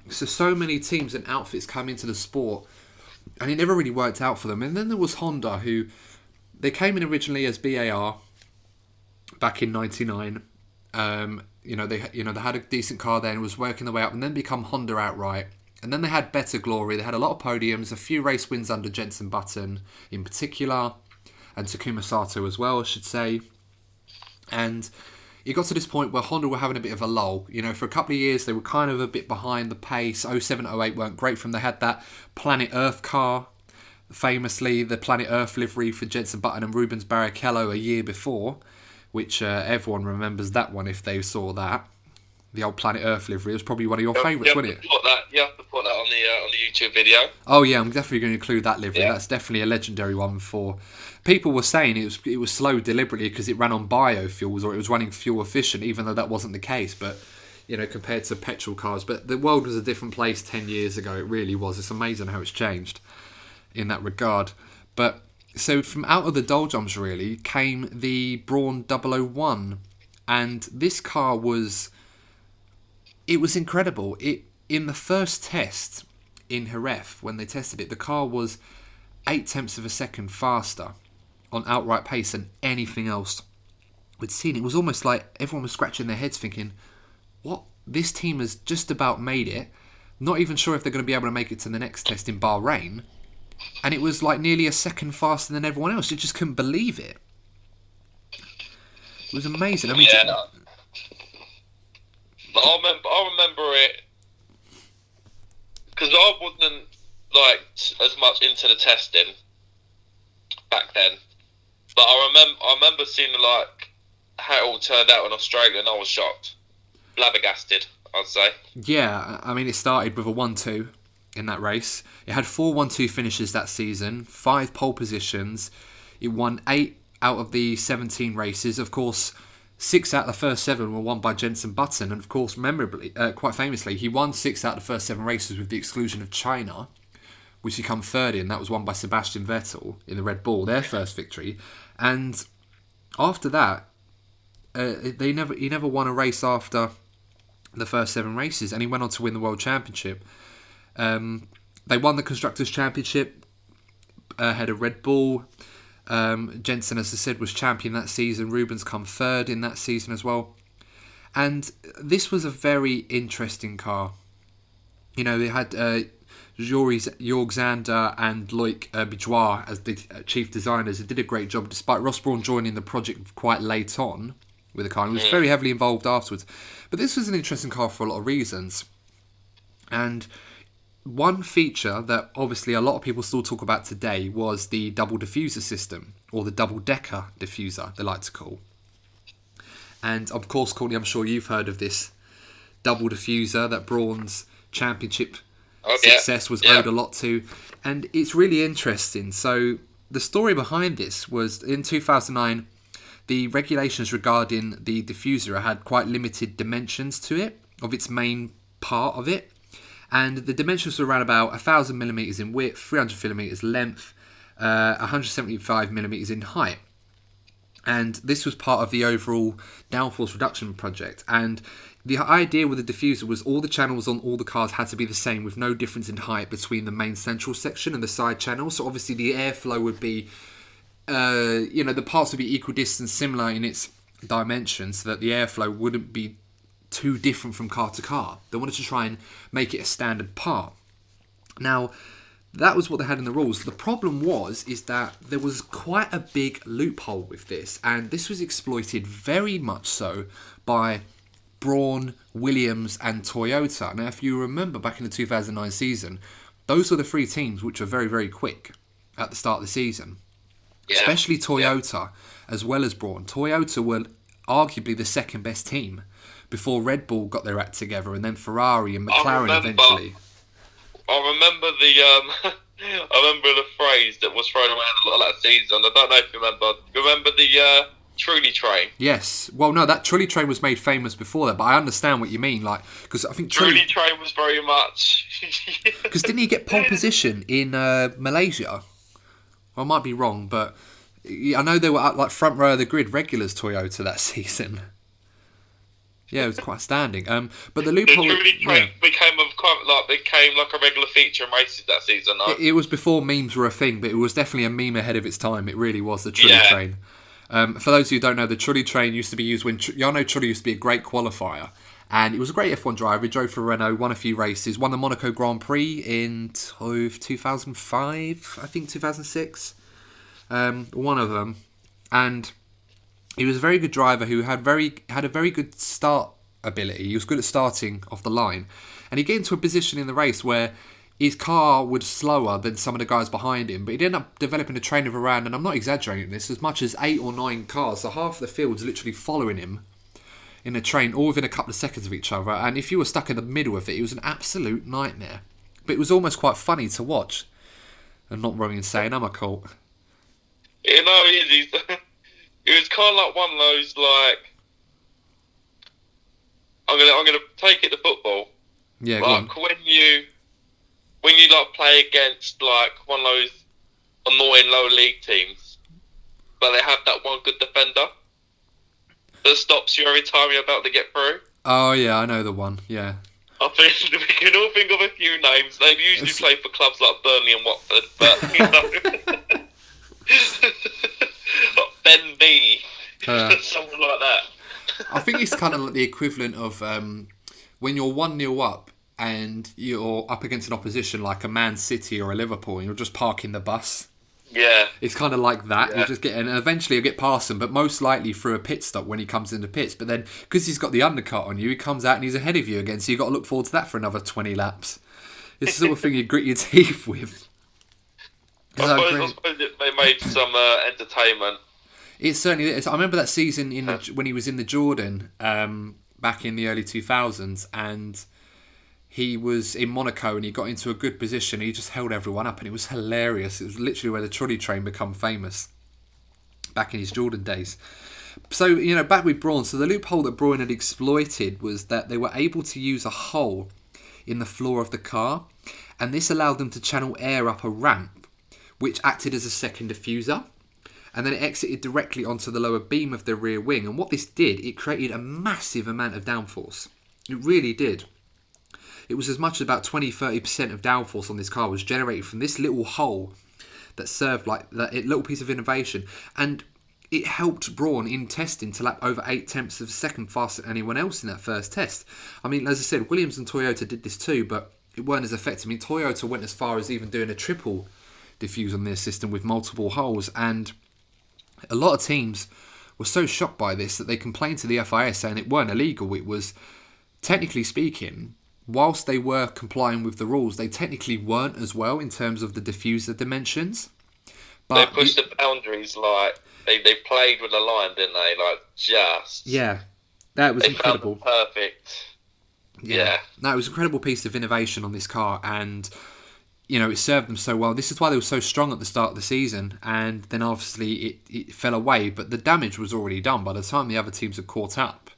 A: So many teams and outfits come into the sport, and it never really worked out for them. And then there was Honda, who they came in originally as BAR back in '99. They had a decent car then, was working their way up, and then become Honda outright. And then they had better glory. They had a lot of podiums, a few race wins under Jenson Button in particular, and Takuma Sato as well, I should say. And it got to this point where Honda were having a bit of a lull. You know, for a couple of years they were kind of a bit behind the pace. 07, 08 weren't great for them. They had that Planet Earth car, famously the Planet Earth livery for Jenson Button and Rubens Barrichello a year before, which everyone remembers that one if they saw that. The old Planet Earth livery was probably one of your favourites, wasn't it?
B: You have to put that on the YouTube video.
A: Oh yeah, I'm definitely going to include that livery. Yeah. That's definitely a legendary one. For people were saying it was slow deliberately because it ran on biofuels, or it was running fuel efficient, even though that wasn't the case. But you know, compared to petrol cars, but the world was a different place 10 years ago. It really was. It's amazing how it's changed in that regard. But so from out of the doldrums really came the Brawn 001, and this car was incredible. In the first test in Jerez, when they tested it, the car was 0.8 of a second faster on outright pace than anything else we'd seen. It was almost like everyone was scratching their heads thinking, what? This team has just about made it, not even sure if they're going to be able to make it to the next test in Bahrain, and it was like nearly a second faster than everyone else. You just couldn't believe it. It was amazing. I mean,
B: I remember it because I wasn't as much into the testing back then, but I remember seeing how it all turned out in Australia, and I was shocked, flabbergasted. I'd say.
A: Yeah, I mean, it started with a 1-2 in that race. It had 4 1-2 finishes that season, 5 pole positions. It won 8 out of the 17 races. Of course, 6 out of the first 7 were won by Jenson Button. And of course, memorably, quite famously, he won 6 out of the first 7 races with the exclusion of China, which he come third in. That was won by Sebastian Vettel in the Red Bull, their first victory. And after that, he never won a race after the first 7 races, and he went on to win the World Championship. They won the Constructors' Championship ahead of Red Bull. Jenson, as I said, was champion that season. Rubens come third in that season as well. And this was a very interesting car. You know, they had Jörg Zander and Loic Bijois as the chief designers. They did a great job, despite Ross Brawn joining the project quite late on with the car. He was very heavily involved afterwards. But this was an interesting car for a lot of reasons. And one feature that obviously a lot of people still talk about today was the double diffuser system, or the double-decker diffuser, they like to call. And of course, Courtney, I'm sure you've heard of this double diffuser that Brawn's championship success was owed a lot to. And it's really interesting. So the story behind this was in 2009, the regulations regarding the diffuser had quite limited dimensions to it, of its main part of it. And the dimensions were around about 1,000 millimetres in width, 300 millimetres length, 175 millimetres in height. And this was part of the overall downforce reduction project. And the idea with the diffuser was all the channels on all the cars had to be the same, with no difference in height between the main central section and the side channels. So obviously the airflow would be, the parts would be equidistant, similar in its dimensions, so that the airflow wouldn't be too different from car to car. They wanted to try and make it a standard part. Now, that was what they had in the rules. The problem is that there was quite a big loophole with this, and this was exploited very much so by Brawn, Williams and Toyota. Now, if you remember back in the 2009 season, those were the 3 teams which were very, very quick at the start of the season. Yeah. Especially Toyota, as well as Brawn. Toyota were arguably the second best team before Red Bull got their act together, and then Ferrari and McLaren eventually.
B: I remember the phrase that was thrown around a lot that season. I don't know if you remember. Remember the trolley train?
A: Yes. Well, no, that trolley train was made famous before that, but I understand what you mean. Like, because I think
B: trolley train was very much.
A: Because didn't he get pole position in Malaysia? Well, I might be wrong, but I know they were at like front row of the grid regulars Toyota that season. Yeah, it was quite standing. But the loophole...
B: The trolley train became like a regular feature in races that season, no?
A: It was before memes were a thing, but it was definitely a meme ahead of its time. It really was, the trolley train. For those who don't know, the trolley train used to be used when... Y'all know trolley used to be a great qualifier. And it was a great F1 driver. He drove for Renault, won a few races, won the Monaco Grand Prix in 2005, I think 2006. One of them. And... he was a very good driver who had a very good start ability. He was good at starting off the line. And he'd get into a position in the race where his car was slower than some of the guys behind him. But he'd end up developing a train of around, and I'm not exaggerating this, as much as 8 or 9 cars. So half the field's literally following him in a train, all within a couple of seconds of each other. And if you were stuck in the middle of it, it was an absolute nightmare. But it was almost quite funny to watch. I'm not wrong in saying, am I, Colt?
B: You know, it was kind of like one of those, like, I'm gonna take it to football.
A: Yeah,
B: like
A: go on.
B: when you like play against like one of those annoying lower league teams, but they have that one good defender that stops you every time you're about to get through.
A: Oh yeah, I know the one. Yeah.
B: I think we can all think of a few names. They usually play for clubs like Burnley and Watford, but you know. Ben B, something like that.
A: I think it's kind of like the equivalent of when you're 1-0 up and you're up against an opposition like a Man City or a Liverpool, and you're just parking the bus.
B: Yeah.
A: It's kind of like that.
B: Yeah.
A: You just get, and eventually you'll get past him, but most likely through a pit stop when he comes into pits. But then, because he's got the undercut on you, he comes out and he's ahead of you again, so you've got to look forward to that for another 20 laps. It's the sort of thing you grit your teeth with.
B: I suppose they made some entertainment.
A: It certainly is. I remember that season when he was in the Jordan back in the early 2000s, and he was in Monaco and he got into a good position. He just held everyone up and it was hilarious. It was literally where the trolley train became famous back in his Jordan days. So, back with Brawn. So the loophole that Brawn had exploited was that they were able to use a hole in the floor of the car, and this allowed them to channel air up a ramp, which acted as a second diffuser. And then it exited directly onto the lower beam of the rear wing. And what this did, it created a massive amount of downforce. It really did. It was as much as about 20-30% of downforce on this car was generated from this little hole that served like that little piece of innovation. And it helped Brawn in testing to lap over 8/10 of a second faster than anyone else in that first test. I mean, as I said, Williams and Toyota did this too, but it weren't as effective. I mean, Toyota went as far as even doing a triple diffuse on their system with multiple holes, and a lot of teams were so shocked by this that they complained to the FIA saying it weren't illegal. It was, technically speaking, whilst they were complying with the rules, they technically weren't as well in terms of the diffuser dimensions. But
B: they pushed the boundaries, like they played with the line, didn't they? Like, just
A: that was incredible.
B: Found the perfect. Yeah.
A: No, it was an incredible piece of innovation on this car, and it served them so well. This is why they were so strong at the start of the season, and then obviously it fell away, but the damage was already done by the time the other teams had caught up.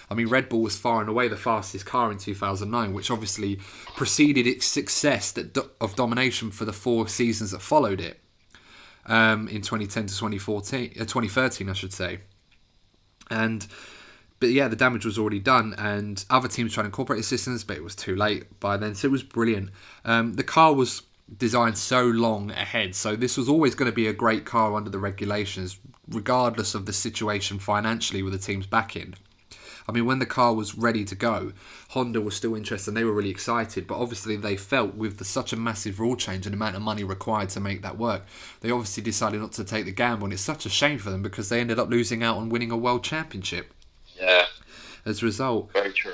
A: I mean, Red Bull was far and away the fastest car in 2009, which obviously preceded its success of domination for the 4 seasons that followed it, in 2010 to 2013, I should say. But yeah, the damage was already done, and other teams tried to incorporate the systems, but it was too late by then. So it was brilliant. The car was designed so long ahead, so this was always going to be a great car under the regulations, regardless of the situation financially with the team's backing. I mean, when the car was ready to go, Honda was still interested and they were really excited, but obviously they felt with such a massive rule change and the amount of money required to make that work, they obviously decided not to take the gamble, and it's such a shame for them because they ended up losing out on winning a world championship.
B: Yeah.
A: As a result.
B: Very true.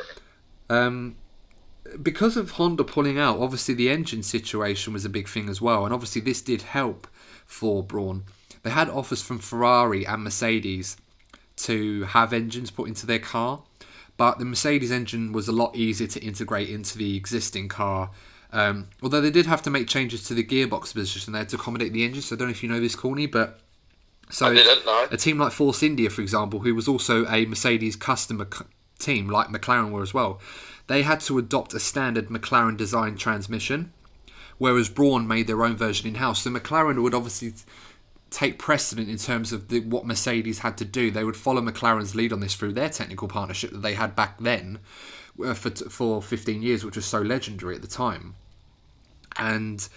A: Because of Honda pulling out, obviously the engine situation was a big thing as well, and obviously this did help for Brawn. They had offers from Ferrari and Mercedes to have engines put into their car, but the Mercedes engine was a lot easier to integrate into the existing car, although they did have to make changes to the gearbox position there to accommodate the engine. So I don't know if you know this, Courtney, but
B: I didn't know.
A: A team like Force India, for example, who was also a Mercedes customer team like McLaren were as well, they had to adopt a standard McLaren design transmission, whereas Brawn made their own version in-house. So McLaren would obviously take precedent in terms of what Mercedes had to do. They would follow McLaren's lead on this through their technical partnership that they had back then for 15 years, which was so legendary at the time. And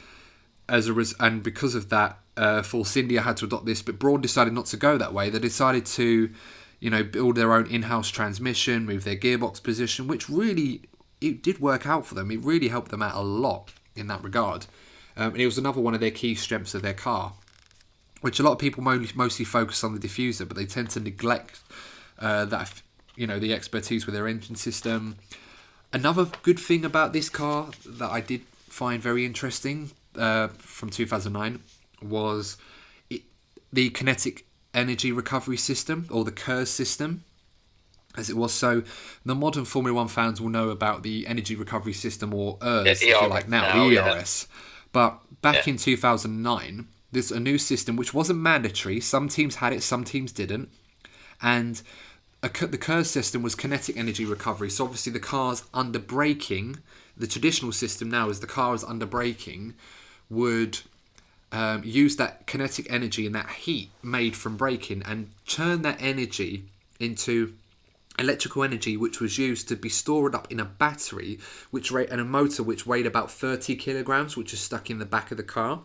A: because of that, Force India had to adopt this, but Brawn decided not to go that way. They decided to, build their own in-house transmission, move their gearbox position, which really, it did work out for them. It really helped them out a lot in that regard. And it was another one of their key strengths of their car, which a lot of people mostly focus on the diffuser, but they tend to neglect the expertise with their engine system. Another good thing about this car that I did find very interesting from 2009 was the Kinetic energy recovery system, or the KERS system, as it was. So the modern Formula 1 fans will know about the energy recovery system, or ERS, if you like now, the ERS. But back in 2009, there's a new system which wasn't mandatory. Some teams had it, some teams didn't. And the KERS system was kinetic energy recovery. So obviously the car's under braking. The traditional system now is the car is under braking would use that kinetic energy and that heat made from braking and turn that energy into electrical energy, which was used to be stored up in a battery and a motor which weighed about 30 kilograms, which is stuck in the back of the car.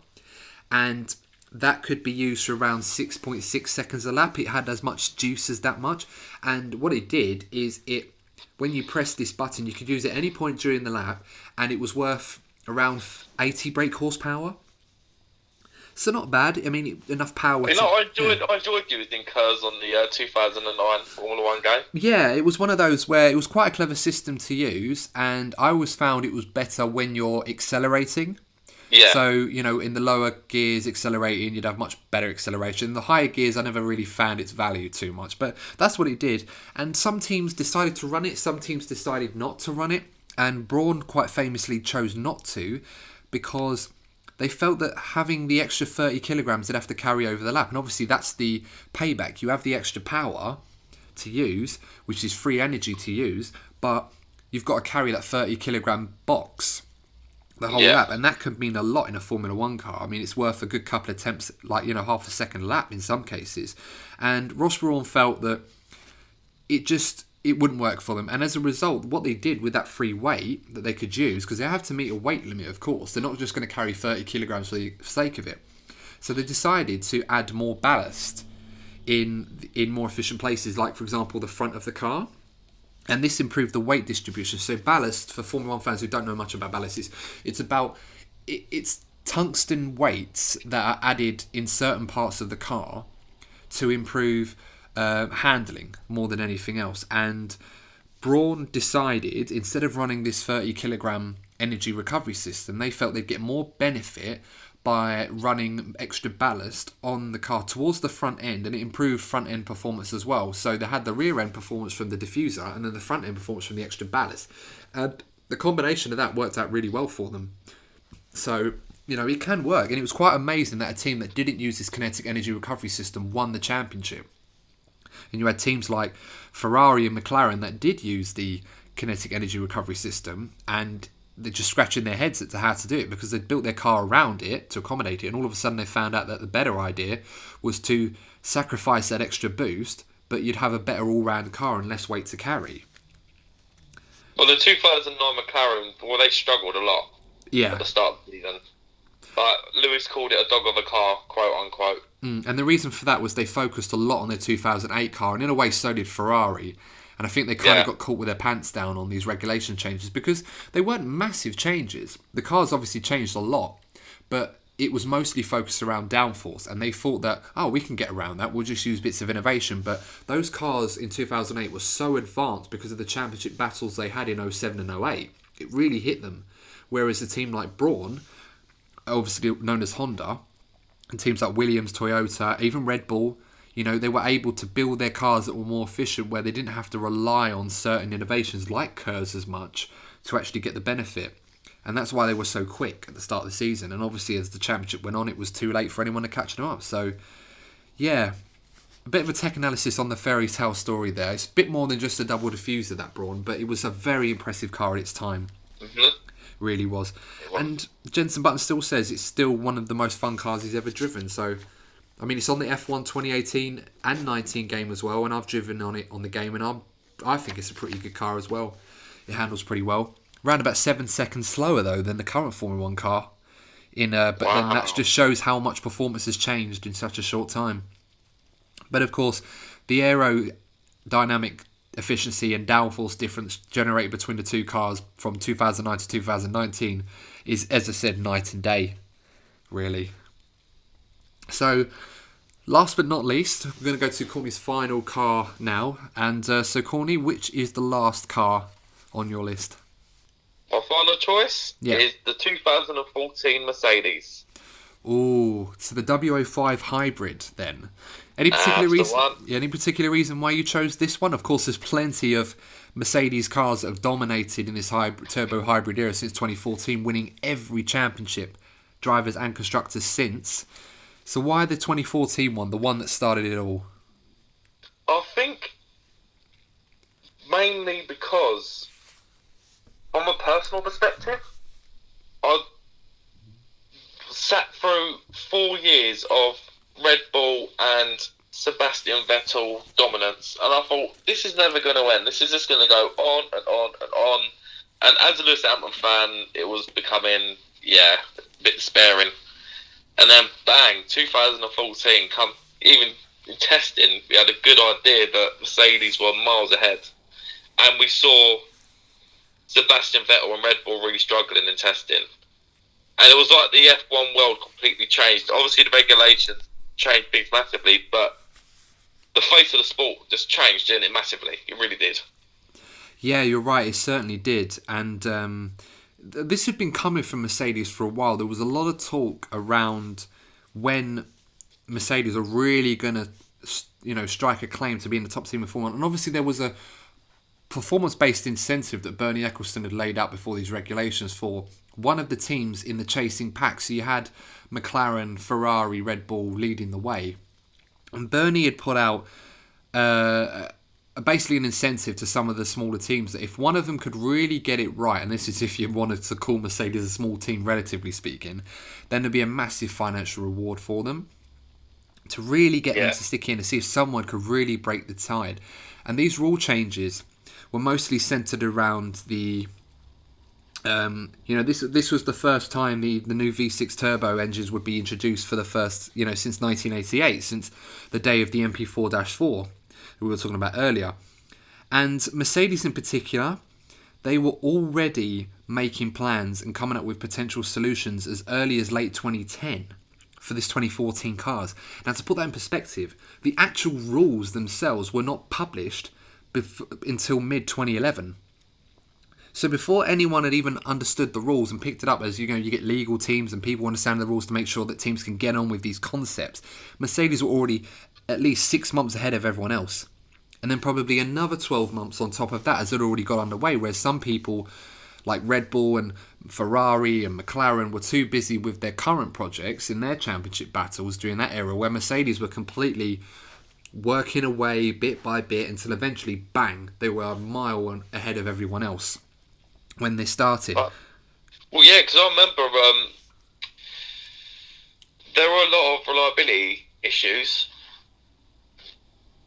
A: And that could be used for around 6.6 seconds a lap. It had as much juice as that much. And what it did is when you press this button, you could use it at any point during the lap, and it was worth around 80 brake horsepower. So not bad. I mean, enough power.
B: I enjoyed using KERS on the 2009 Formula 1 game.
A: Yeah, it was one of those where it was quite a clever system to use, and I always found it was better when you're accelerating.
B: Yeah.
A: So, in the lower gears accelerating, you'd have much better acceleration. The higher gears, I never really found its value too much, but that's what it did. And some teams decided to run it, some teams decided not to run it, and Braun quite famously chose not to because they felt that having the extra 30 kilograms they'd have to carry over the lap. And obviously that's the payback. You have the extra power to use, which is free energy to use, but you've got to carry that 30 kilogram box the whole lap, and that could mean a lot in a Formula 1 car. I mean, it's worth a good couple of attempts, half a second lap in some cases. And Ross Brawn felt that it wouldn't work for them. And as a result, what they did with that free weight that they could use, because they have to meet a weight limit, of course. They're not just going to carry 30 kilograms for the sake of it. So they decided to add more ballast in more efficient places, like, for example, the front of the car. And this improved the weight distribution. So ballast, for Formula 1 fans who don't know much about ballast, it's tungsten weights that are added in certain parts of the car to improve handling more than anything else. And Braun decided, instead of running this 30 kilogram energy recovery system, they felt they'd get more benefit by running extra ballast on the car towards the front end, and it improved front end performance as well. So they had the rear end performance from the diffuser and then the front end performance from the extra ballast, and the combination of that worked out really well for them. So it can work, and it was quite amazing that a team that didn't use this kinetic energy recovery system won the championship. And you had teams like Ferrari and McLaren that did use the kinetic energy recovery system, and they're just scratching their heads as to how to do it because they'd built their car around it to accommodate it, and all of a sudden they found out that the better idea was to sacrifice that extra boost, but you'd have a better all-round car and less weight to carry.
B: Well, the 2009 McLaren, they struggled a lot at the start of the season. But Lewis called it a dog of a car, quote unquote.
A: And the reason for that was they focused a lot on their 2008 car, and in a way so did Ferrari. And I think they kind of got caught with their pants down on these regulation changes because they weren't massive changes. The cars obviously changed a lot, but it was mostly focused around downforce. And they thought that, we can get around that. We'll just use bits of innovation. But those cars in 2008 were so advanced because of the championship battles they had in 07 and 08. It really hit them. Whereas a team like Braun, obviously known as Honda, and teams like Williams, Toyota, even Red Bull, they were able to build their cars that were more efficient, where they didn't have to rely on certain innovations like curves as much to actually get the benefit. And that's why they were so quick at the start of the season. And obviously as the championship went on, it was too late for anyone to catch them up. So, a bit of a tech analysis on the fairy tale story there. It's a bit more than just a double diffuser, that Braun, but it was a very impressive car at its time.
B: Mm-hmm.
A: Really was. And Jenson Button still says it's still one of the most fun cars he's ever driven. So, I mean, it's on the F1 2018 and 19 game as well, and I've driven on it on the game, and I think it's a pretty good car as well. It handles pretty well. Around about 7 seconds slower, though, than the current Formula 1 car. Then that just shows how much performance has changed in such a short time. But, of course, the aerodynamic efficiency and downforce difference generated between the two cars from 2009 to 2019 is, as I said, night and day, really. So, last but not least, we're going to go to Courtney's final car now. And so, Courtney, which is the last car on your list?
B: My final choice is the 2014 Mercedes.
A: Ooh, so the W05 hybrid then. Any particular reason? Any particular reason why you chose this one? Of course, there's plenty of Mercedes cars that have dominated in this turbo hybrid era since 2014, winning every championship, drivers and constructors since. So why the 2014 one, the one that started it all?
B: I think mainly because, from a personal perspective, I sat through 4 years of Red Bull and Sebastian Vettel dominance, and I thought, this is never going to end. This is just going to go on and on and on. And as a Lewis Hamilton fan, it was becoming, a bit despairing. And then, bang, 2014, even in testing, we had a good idea that Mercedes were miles ahead. And we saw Sebastian Vettel and Red Bull really struggling in testing. And it was like the F1 world completely changed. Obviously, the regulations changed things massively, but the face of the sport just changed, didn't it, massively? It really did.
A: Yeah, you're right. It certainly did. And this had been coming from Mercedes for a while. There was a lot of talk around when Mercedes are really going to, strike a claim to be in the top team in Formula 1. And obviously there was a performance-based incentive that Bernie Ecclestone had laid out before these regulations for one of the teams in the chasing pack. So you had McLaren, Ferrari, Red Bull leading the way. And Bernie had put out basically an incentive to some of the smaller teams that if one of them could really get it right, and this is if you wanted to call Mercedes a small team relatively speaking, then there'd be a massive financial reward for them to really get them to stick in and see if someone could really break the tide. And these rule changes were mostly centered around the this was the first time the new V6 turbo engines would be introduced for the first, since 1988, since the day of the MP4-4 we were talking about earlier. And Mercedes in particular, they were already making plans and coming up with potential solutions as early as late 2010 for this 2014 cars. Now, to put that in perspective, the actual rules themselves were not published until mid-2011. So before anyone had even understood the rules and picked it up as, you get legal teams and people understand the rules to make sure that teams can get on with these concepts, Mercedes were already at least 6 months ahead of everyone else. And then probably another 12 months on top of that as it already got underway, whereas some people like Red Bull and Ferrari and McLaren were too busy with their current projects in their championship battles during that era, where Mercedes were completely working away bit by bit until eventually, bang, they were a mile ahead of everyone else when they started.
B: Well, yeah, because I remember there were a lot of reliability issues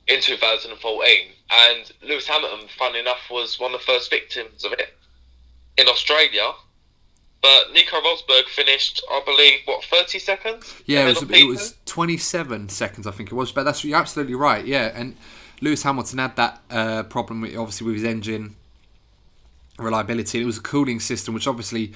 B: in 2014, and Lewis Hamilton, funny enough, was one of the first victims of it in Australia. But Nico Rosberg finished, I believe, 30 seconds?
A: Yeah, it was 27 seconds, I think it was. But you're absolutely right, yeah. And Lewis Hamilton had that problem, obviously, with his engine reliability. It was a cooling system, which obviously...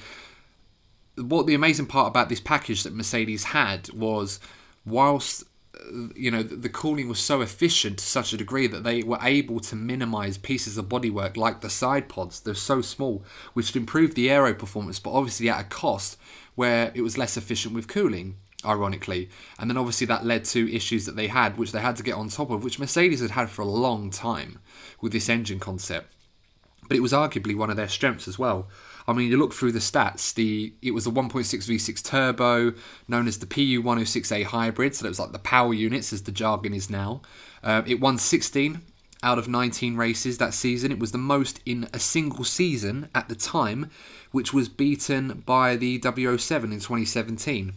A: What the amazing part about this package that Mercedes had was, whilst... the cooling was so efficient to such a degree that they were able to minimise pieces of bodywork like the side pods. They're so small, which improved the aero performance, but obviously at a cost where it was less efficient with cooling, ironically. And then obviously that led to issues that they had, which they had to get on top of, which Mercedes had had for a long time with this engine concept. But it was arguably one of their strengths as well. I mean, you look through the stats, it was a 1.6 V6 turbo, known as the PU106A hybrid, so that was like the power units, as the jargon is now. It won 16 out of 19 races that season. It was the most in a single season at the time, which was beaten by the W07 in 2017.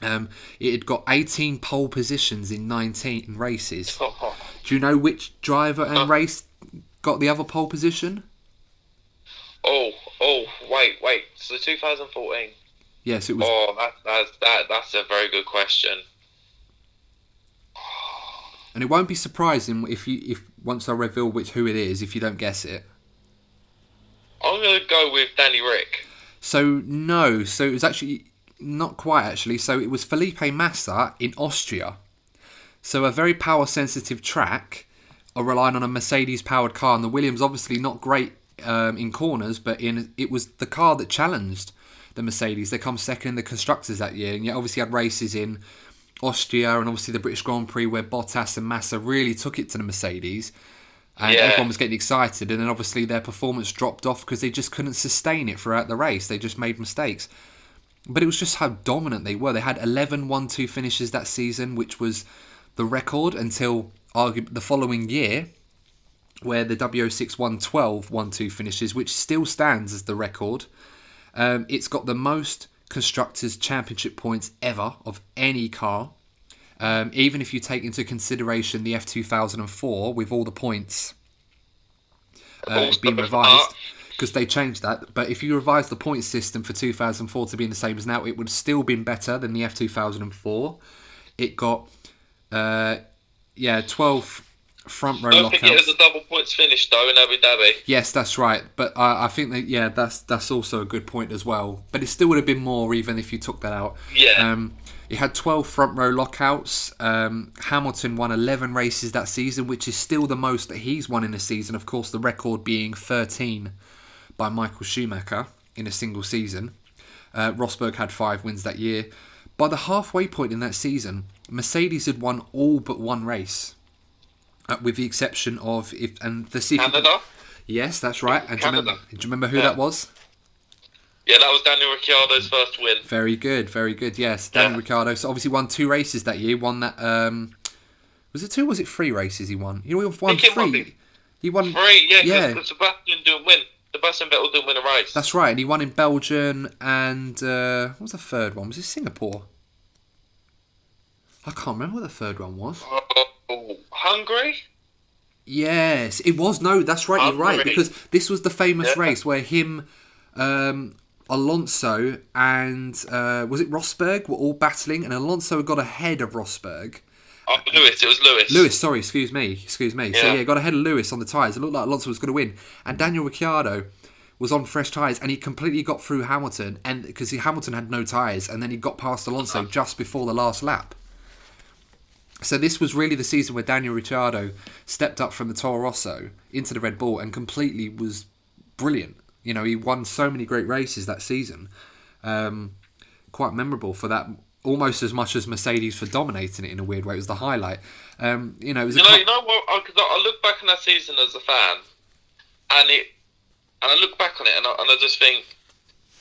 A: It had got 18 pole positions in 19 races. Do you know which driver and race got the other pole position? Wait. So 2014. Yes, it was.
B: That's a very good question.
A: And it won't be surprising if once I reveal who it is, if you don't guess it.
B: I'm gonna go with Danny Rick.
A: So no, so it was actually not quite actually. So it was Felipe Massa in Austria. So a very power sensitive track, relying on a Mercedes powered car, and the Williams obviously not great in corners, but it was the car that challenged the Mercedes. They come second in the constructors that year, and you obviously had races in Austria and obviously the British Grand Prix where Bottas and Massa really took it to the Mercedes, and everyone was getting excited. And then obviously their performance dropped off because they just couldn't sustain it throughout the race. They just made mistakes. But it was just how dominant they were. They had 11 1-2 finishes that season, which was the record until the following year, where the W06 won 12 1-2 finishes, which still stands as the record. It's got the most Constructors' Championship points ever of any car. Even if you take into consideration the F2004 with all the points being revised, because they changed that. But if you revise the point system for 2004 to be the same as now, it would still been better than the F2004. It got 12 front row lockouts. Don't forget
B: it was a double points finish though in Abu Dhabi.
A: Yes, that's right. But I think that that's also a good point as well. But it still would have been more even if you took that out.
B: Yeah.
A: It had 12 front row lockouts. Hamilton won 11 races that season, which is still the most that he's won in a season. Of course, the record being 13 by Michael Schumacher in a single season. Rosberg had 5 wins that year. By the halfway point in that season, Mercedes had won all but one race, with the exception of
B: Canada.
A: Yes, that's right. And do you remember who that was?
B: Yeah, that was Daniel Ricciardo's first win.
A: Very good, very good. Yes, Daniel Ricciardo. So obviously won 2 races that year. Won that. Was it 2? Or was it 3 races he won? He won 3. He won
B: 3. Yeah, because Sebastian didn't win. Sebastian Vettel didn't win a race.
A: That's right, and he won in Belgium and what was the third one? Was it Singapore? I can't remember what the third one was.
B: Hungary?
A: Yes, it was. No, that's right. You're right, because this was the famous race where him, Alonso, and was it Rosberg were all battling, and Alonso got ahead of Rosberg.
B: Oh, Lewis. It was Lewis.
A: Lewis, sorry, excuse me. Yeah. So got ahead of Lewis on the tyres. It looked like Alonso was going to win, and Daniel Ricciardo was on fresh tyres, and he completely got through Hamilton, and because Hamilton had no tyres, and then he got past Alonso just before the last lap. So this was really the season where Daniel Ricciardo stepped up from the Toro Rosso into the Red Bull and completely was brilliant. You know, he won so many great races that season. Quite memorable for that, almost as much as Mercedes for dominating it in a weird way. It was the highlight. It was.
B: You know what? Because I look back on that season as a fan, and I look back on it, and I just think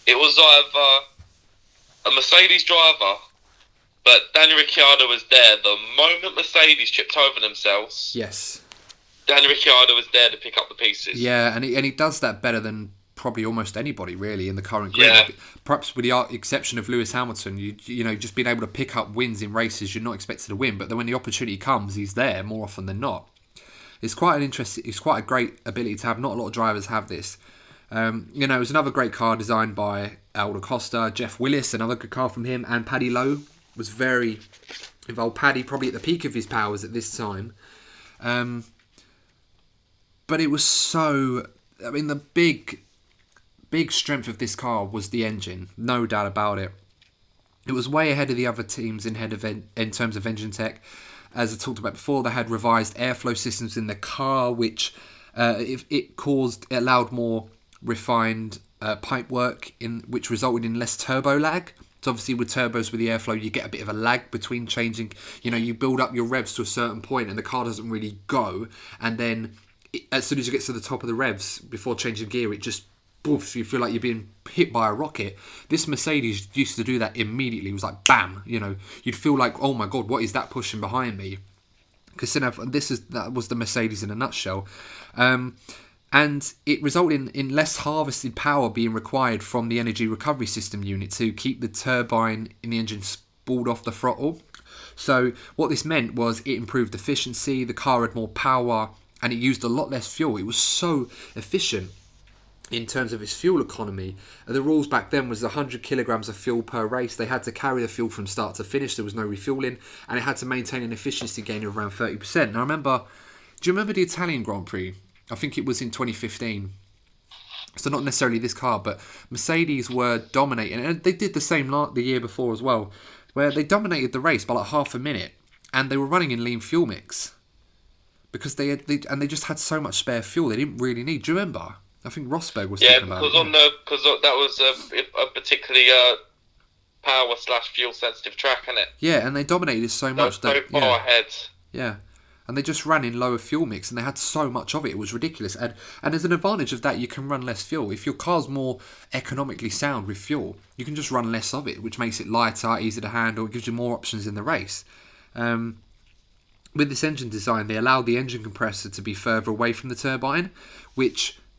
B: it was either a Mercedes driver. But Daniel Ricciardo was there. The moment Mercedes tripped over themselves,
A: yes,
B: Daniel Ricciardo was there to pick up the pieces.
A: Yeah, and he does that better than probably almost anybody really in the current grid.
B: Yeah.
A: Perhaps with the exception of Lewis Hamilton, you know, just being able to pick up wins in races you're not expected to win, but then when the opportunity comes, he's there more often than not. It's quite a great ability to have. Not a lot of drivers have this. It was another great car designed by Aldo Costa, Jeff Willis, another good car from him, and Paddy Lowe was very involved. Paddy probably at the peak of his powers at this time. But it was so... I mean, the big strength of this car was the engine. No doubt about it. It was way ahead of the other teams in terms of engine tech. As I talked about before, they had revised airflow systems in the car, which it allowed more refined pipe work, which resulted in less turbo lag. So obviously with turbos, with the airflow, you get a bit of a lag between changing. You know, you build up your revs to a certain point and the car doesn't really go. And then as soon as you get to the top of the revs, before changing gear, it just boofs. You feel like you're being hit by a rocket. This Mercedes used to do that immediately. It was like, bam, you know. You'd feel like, oh my God, what is that pushing behind me? Because that was the Mercedes in a nutshell. And it resulted in less harvested power being required from the energy recovery system unit to keep the turbine in the engine spooled off the throttle. So what this meant was it improved efficiency, the car had more power, and it used a lot less fuel. It was so efficient in terms of its fuel economy. The rules back then was 100 kilograms of fuel per race. They had to carry the fuel from start to finish. There was no refueling, and it had to maintain an efficiency gain of around 30%. Now do you remember the Italian Grand Prix? I think it was in 2015. So not necessarily this car, but Mercedes were dominating. And they did the same the year before as well, where they dominated the race by like half a minute. And they were running in lean fuel mix. Because they just had so much spare fuel they didn't really need. Do you remember? I think Rosberg was talking about it.
B: Because that was a particularly power/fuel sensitive track, isn't it?
A: Yeah, and they dominated so much.
B: So far ahead.
A: Yeah. And they just ran in lower fuel mix, and they had so much of it. It was ridiculous. And as an advantage of that, you can run less fuel. If your car's more economically sound with fuel, you can just run less of it, which makes it lighter, easier to handle. It gives you more options in the race. With this engine design, they allowed the engine compressor to be further away from the turbine,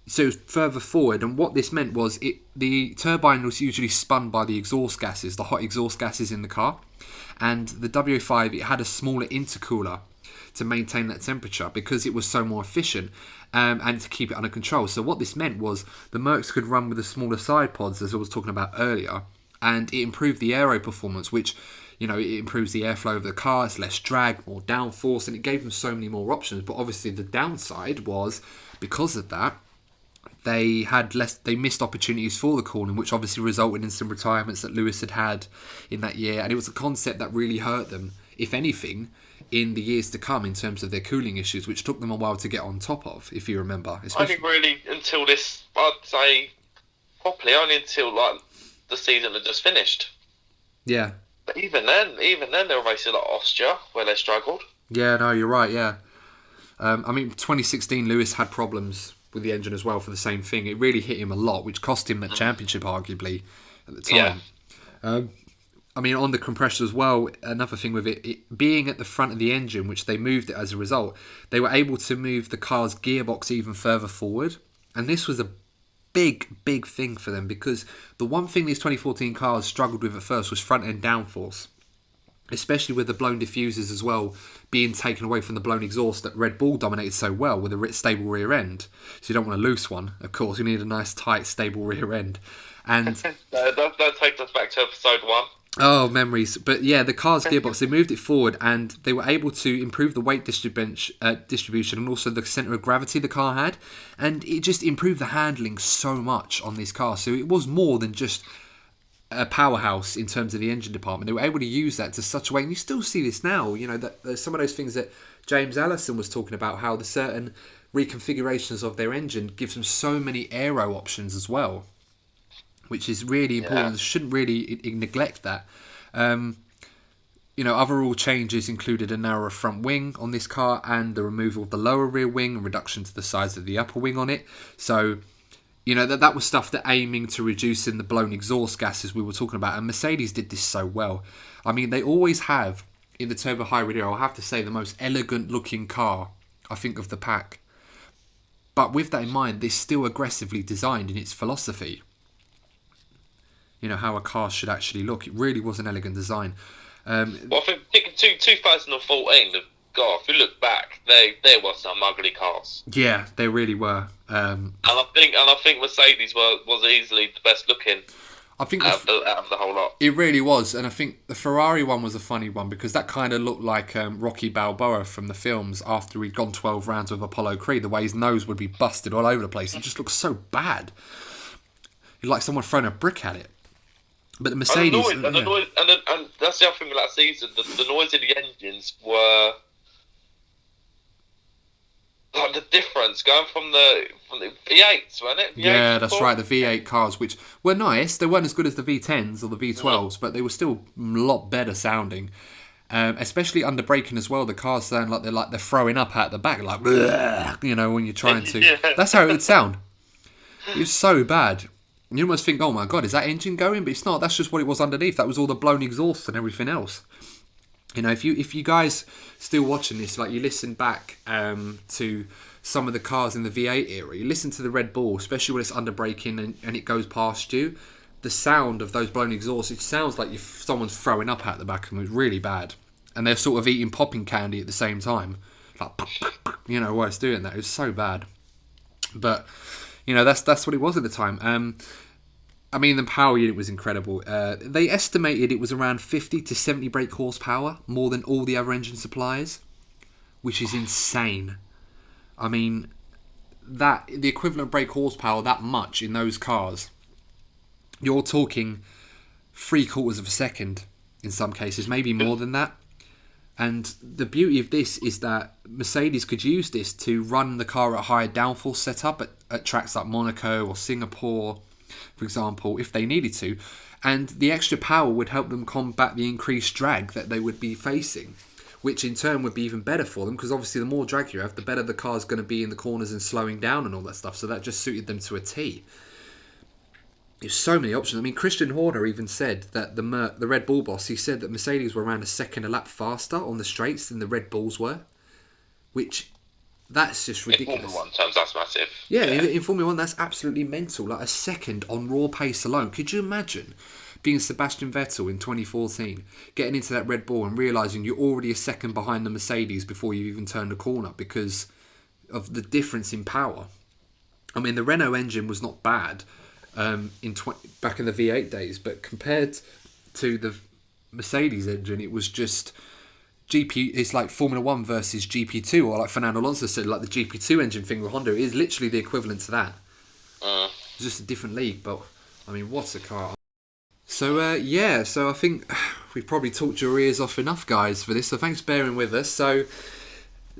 A: so further forward. And what this meant was the turbine was usually spun by the exhaust gases, the hot exhaust gases in the car. And the W5, it had a smaller intercooler to maintain that temperature because it was so more efficient and to keep it under control. So what this meant was the Mercs could run with the smaller side pods, as I was talking about earlier, and it improved the aero performance, which, you know, it improves the airflow of the car, it's less drag, more downforce, and it gave them so many more options. But obviously the downside was, because of that, they missed opportunities for the cooling, which obviously resulted in some retirements that Lewis had in that year. And it was a concept that really hurt them, if anything, in the years to come in terms of their cooling issues, which took them a while to get on top of, if you remember.
B: I think really until this, I'd say properly only until like the season had just finished.
A: Yeah.
B: But even then, there were races like Austria where they struggled.
A: Yeah, no, you're right, yeah. I mean, 2016, Lewis had problems with the engine as well for the same thing. It really hit him a lot, which cost him that championship, arguably, at the time.
B: Yeah.
A: I mean, on the compressor as well, another thing with it being at the front of the engine, which they moved it as a result, they were able to move the car's gearbox even further forward. And this was a big thing for them, because the one thing these 2014 cars struggled with at first was front-end downforce. Especially with the blown diffusers as well being taken away from the blown exhaust that Red Bull dominated so well with a stable rear end. So you don't want a loose one, of course. You need a nice, tight, stable rear end. And
B: that takes us back to episode 1.
A: Oh, memories. But yeah, the car's gearbox, they moved it forward and they were able to improve the weight distribution and also the centre of gravity the car had. And it just improved the handling so much on this car. So it was more than just a powerhouse in terms of the engine department. They were able to use that to such a way, and you still see this now, you know, that there's some of those things that James Allison was talking about, how the certain reconfigurations of their engine gives them so many aero options as well, which is really important. Shouldn't really neglect that. You know, other rule changes included a narrower front wing on this car and the removal of the lower rear wing and reduction to the size of the upper wing on it. So, you know, that was stuff that aiming to reducing the blown exhaust gases we were talking about. And Mercedes did this so well. I mean, they always have, in the turbo hybrid era, I'll have to say, the most elegant looking car, I think, of the pack. But with that in mind, they're still aggressively designed in its philosophy. You know, how a car should actually look. It really was an elegant design.
B: Well, I think in 2014, God, if you look back, there were some ugly cars.
A: Yeah, they really were.
B: And I think Mercedes was easily the best looking.
A: I think
B: out of the whole lot.
A: It really was, and I think the Ferrari one was a funny one because that kind of looked like Rocky Balboa from the films after he'd gone 12 rounds with Apollo Creed. The way his nose would be busted all over the place, it just looked so bad. Like someone throwing a brick at it. But the Mercedes,
B: and that's the other thing with that season. The noise of the engines were. Like the difference going from the V8s, wasn't it?
A: Yeah, that's right. The V8 cars, which were nice, they weren't as good as the V10s or the V12s, but they were still a lot better sounding. Especially under braking as well, the cars sound like they're throwing up out the back, like you know, when you're trying to. Yeah. That's how it would sound. It was so bad. You almost think, oh my god, is that engine going? But it's not. That's just what it was underneath. That was all the blown exhaust and everything else. You know, if you guys still watching this, like you listen back to some of the cars in the V8 era, you listen to the Red Bull, especially when it's under braking and it goes past you, the sound of those blown exhausts, it sounds like someone's throwing up out the back of them. It's really bad. And they're sort of eating popping candy at the same time. Like, you know, while it's doing that. It was so bad. But, you know, that's what it was at the time. I mean, the power unit was incredible. They estimated it was around 50 to 70 brake horsepower, more than all the other engine suppliers, which is insane. I mean, the equivalent brake horsepower that much in those cars, you're talking 3/4 of a second in some cases, maybe more than that. And the beauty of this is that Mercedes could use this to run the car at higher downforce setup at tracks like Monaco or Singapore, for example, if they needed to. And the extra power would help them combat the increased drag that they would be facing, which in turn would be even better for them, because obviously the more drag you have, the better the car's going to be in the corners and slowing down and all that stuff. So that just suited them to a T. There's so many options. I mean, Christian Horner even said that the Red Bull boss, he said that Mercedes were around a second a lap faster on the straights than the Red Bulls were, which that's just ridiculous.
B: In Formula 1 terms, that's massive.
A: Yeah, in Formula 1, that's absolutely mental. Like a second on raw pace alone. Could you imagine being Sebastian Vettel in 2014, getting into that Red Bull and realising you're already a second behind the Mercedes before you even turned the corner because of the difference in power? I mean, the Renault engine was not bad back in the V8 days, but compared to the Mercedes engine, it was just it's like Formula 1 versus GP2, or like Fernando Alonso said, like the GP2 engine thing with Honda. It is literally the equivalent to that. It's just a different league, but I mean, what a car. So so I think we've probably talked your ears off enough, guys, for this, so thanks for bearing with us. So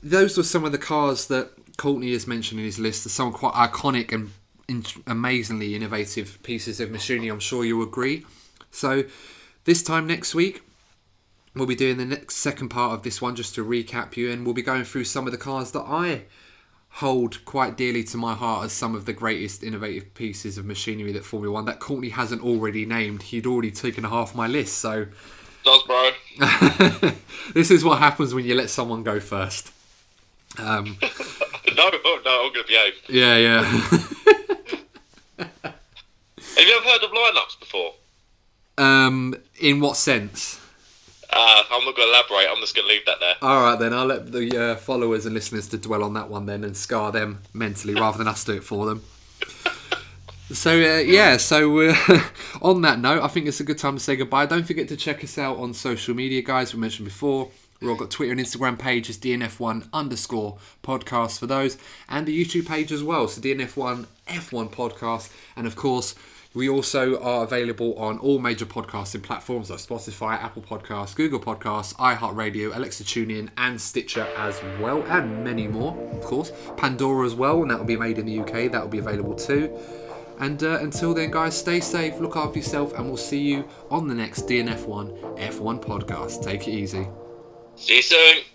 A: those were some of the cars that Courtney has mentioned in his list. Some quite iconic and amazingly innovative pieces of machinery. I'm sure you'll agree. So this time next week, we'll be doing the next second part of this one, just to recap you, and we'll be going through some of the cars that I hold quite dearly to my heart as some of the greatest innovative pieces of machinery that Formula 1 that Courtney hasn't already named. He'd already taken half my list, so...
B: Does, bro.
A: This is what happens when you let someone go first.
B: No, I'm going to behave.
A: Yeah.
B: Have you ever heard of lineups before?
A: In what sense?
B: I'm not going to elaborate. I'm just going to leave that there.
A: All right, then. I'll let the followers and listeners to dwell on that one then and scar them mentally rather than us do it for them. So, on that note, I think it's a good time to say goodbye. Don't forget to check us out on social media, guys. We mentioned before. We've all got Twitter and Instagram pages, DNF1_podcast for those, and the YouTube page as well, so DNF1 F1 podcast. And of course, we also are available on all major podcasting platforms like Spotify, Apple Podcasts, Google Podcasts, iHeartRadio, Alexa TuneIn, and Stitcher as well, and many more, of course. Pandora as well, and that will be made in the UK. That will be available too. And until then, guys, stay safe, look after yourself, and we'll see you on the next DNF1 F1 podcast. Take it easy.
B: See you soon.